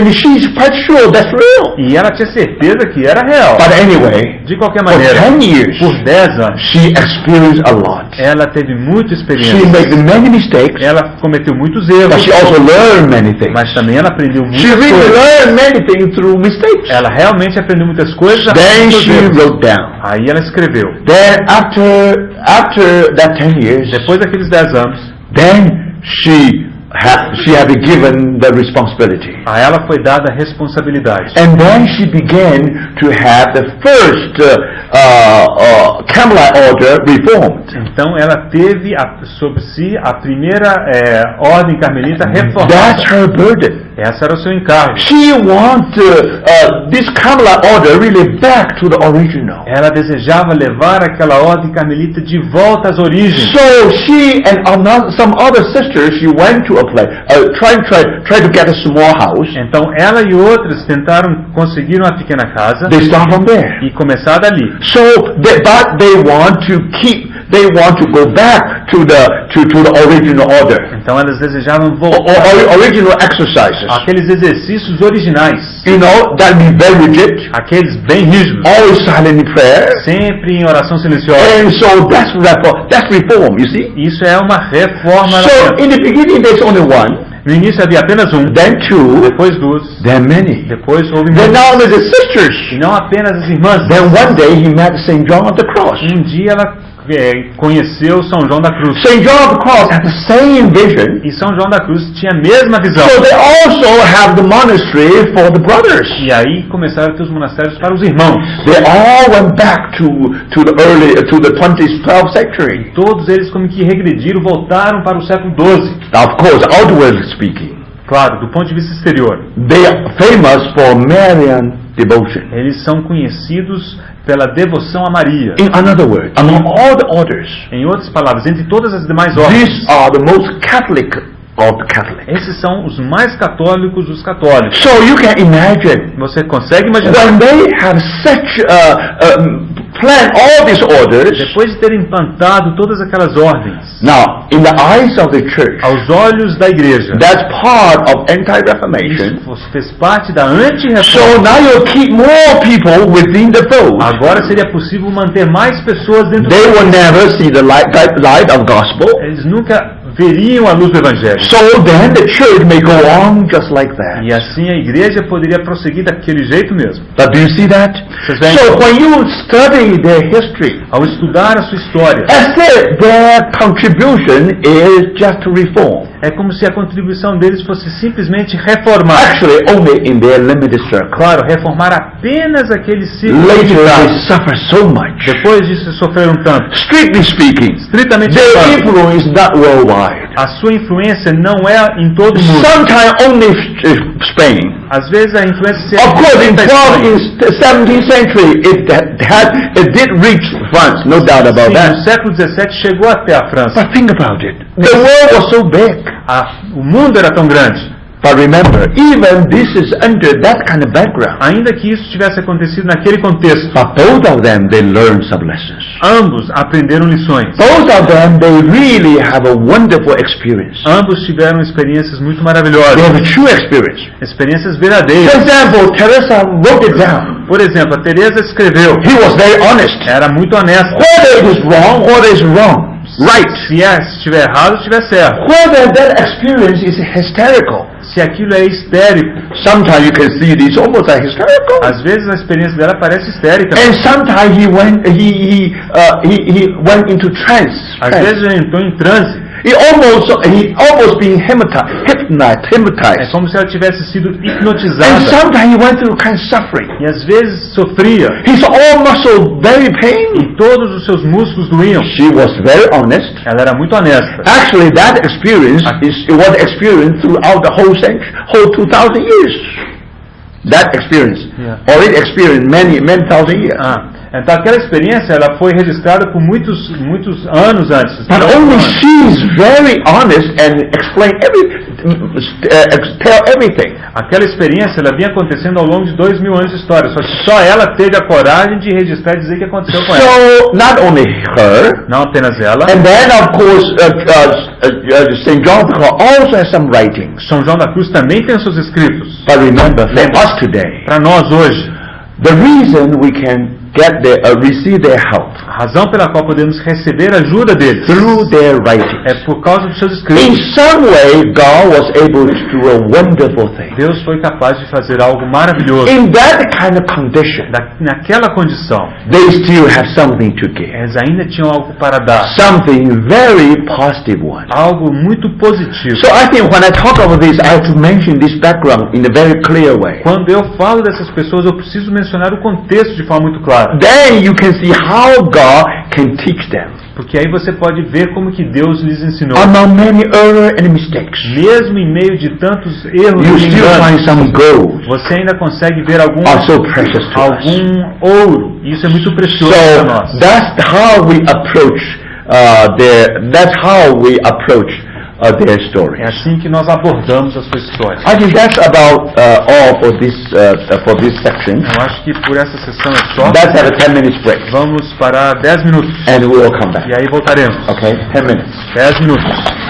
And she's quite sure that's real. E ela tinha certeza que era real. But anyway, De qualquer for maneira, 10 years, por 10 anos, she experienced a lot. ela teve muita She experiência. made many mistakes, Ela cometeu muitos but erros, she also learned many things. mas também ela aprendeu muitas She really coisas. learned many things through mistakes. Ela realmente aprendeu muitas coisas. Then aprendeu muitos she erros. wrote down. Aí ela escreveu. Then after that 10 years, Depois daqueles 10 anos, then she had been given the responsibility. a ela foi dada a responsabilidade. And then she began to have the first Carmelite order reformed. Então ela teve sobre si a primeira ordem carmelita reformada. That's her burden. Essa era o seu encargo. She wanted this Carmelite order really back to the original. Ela desejava levar aquela ordem carmelita de volta às origens. So she and some other sisters, she went to a place, try to get a small house. Então ela e outras tentaram conseguir uma pequena casa They start from there. e começar dali. So, but they want to go back to the original order, Então elas desejavam or voltar original exercises. àqueles exercícios originais, You know, that be very rigid, aqueles bem rígidos, always silent in prayer. sempre em oração silenciosa. And so that's reform, you see. Isso é uma reforma. So in the beginning there's only one, No início havia apenas um, then two, depois duas, then many. depois houve Then muitos. now there's the sisters. E não apenas as irmãs. Then one day he met St. John of the Cross. Um dia ela conheceu São João da Cruz. St. John of the Cross had the same vision. E São João da Cruz tinha a mesma visão. So they also have the monastery for the brothers. E aí começaram a ter os monastérios para os irmãos. They all went back to the 12th century. Todos eles como que regrediram, voltaram para o século XII. Now, of course, outwardly speaking, Claro, do ponto de vista exterior. they are famous for Marian devotion. Eles são conhecidos pela devoção a Maria. In another word, among all the orders, Em outras palavras, entre todas as demais ordens, these are the most Catholic of the Catholics. esses são os mais católicos dos católicos. So you can imagine, Você consegue imaginar? when they have such planned all these orders, Depois de ter implantado todas aquelas ordens, now, in the eyes of the church, aos olhos da igreja, that's part of anti-reformation. isso fez parte da So anti-reforma. now you keep more people within the fold. Agora seria possível manter mais pessoas dentro They will never see the light of gospel. Eles nunca veriam a luz do Evangelho. So then the church may go on just like that. E assim a igreja poderia prosseguir daquele jeito mesmo. But do you see that? Vocês veem? So when you study their history, Ao estudar a sua história, as if their contribution is just to reform. É como se a contribuição deles fosse simplesmente reformar. Actually, only in their limited circle. Claro, reformar apenas aquele círculo Later, limitado. they suffer so much. Depois disso, sofreram tanto. Strictly speaking, Estritamente their falando, influence is not worldwide. a sua influência não é em todo o mundo. Sometimes only Spain. Às vezes a influência Of course, in 17th century, it did reach France, no doubt about Sim, that. no século XVII chegou até a França. But think about it. The world was so big. O mundo era tão grande. But remember, even this is under that kind of background. Ainda que isso tivesse acontecido naquele contexto, But both of them, they learned some lessons. ambos aprenderam lições. Both of them, they really have a wonderful experience. Ambos tiveram experiências muito They maravilhosas. have a true experience. Experiências For verdadeiras. example, Teresa wrote it down. Por exemplo, a Teresa escreveu. He was very honest. Era muito honesta. Whether it is wrong or it is wrong, right. Se estiver errado, estiver certo. Whether that experience is hysterical. Se aquilo é histérico, Sometimes you can see it is almost like hysterical. às vezes a experiência dela parece histérica. And sometimes he went into trance. Às vezes ele entrou em transe. He almost being hypnotized. É como se ela tivesse sido And hipnotizada. sometimes he went through kind of suffering. E às vezes sofria. His all muscle very pain. E todos os seus músculos doíam. She was very honest. Ela era muito honesta. Actually, that experience was experienced throughout the whole 2,000 years. That experience Yeah. already experienced many thousand years. Então aquela experiência ela foi registrada por muitos anos antes. But only she is very honest and tell everything. Aquela experiência ela vinha acontecendo ao longo de 2000 anos de história. Só que só ela teve a coragem de registrar e dizer o que aconteceu com ela. So not only her, Não apenas ela. and then of course Saint John of the Cross also has some writings. São João da Cruz também tem os seus escritos. But remember, for us today, Para nós hoje, the reason we can receive their help a razão pela qual podemos receber a ajuda deles through their writings. é por causa dos seus In escritos. some way, God was able to do a wonderful thing. Deus foi capaz de fazer algo maravilhoso. In that kind of condition, Naquela condição, they still have something to give. eles ainda tinham algo para dar. Something very positive one. Algo muito positivo. So I think when I talk about this, I have to mention this background in a very clear way. Quando eu falo dessas pessoas, eu preciso mencionar o contexto de forma muito clara. Then you can see how God can teach them. Porque aí você pode ver como que Deus lhes ensinou. Among many errors and mistakes, Mesmo em meio de tantos erros you e still find enganos, some gold. você ainda consegue ver algum Also precious to us. ouro. E isso é muito precioso So para nós. that's how we approach their story. É assim que nós abordamos a sua história. I think that's about all for this section. Eu acho que por essa sessão é só. Let's have a 10 minutes break, Vamos parar 10 minutos. and we will come back. E aí voltaremos. Okay, 10 minutes. 10 minutos.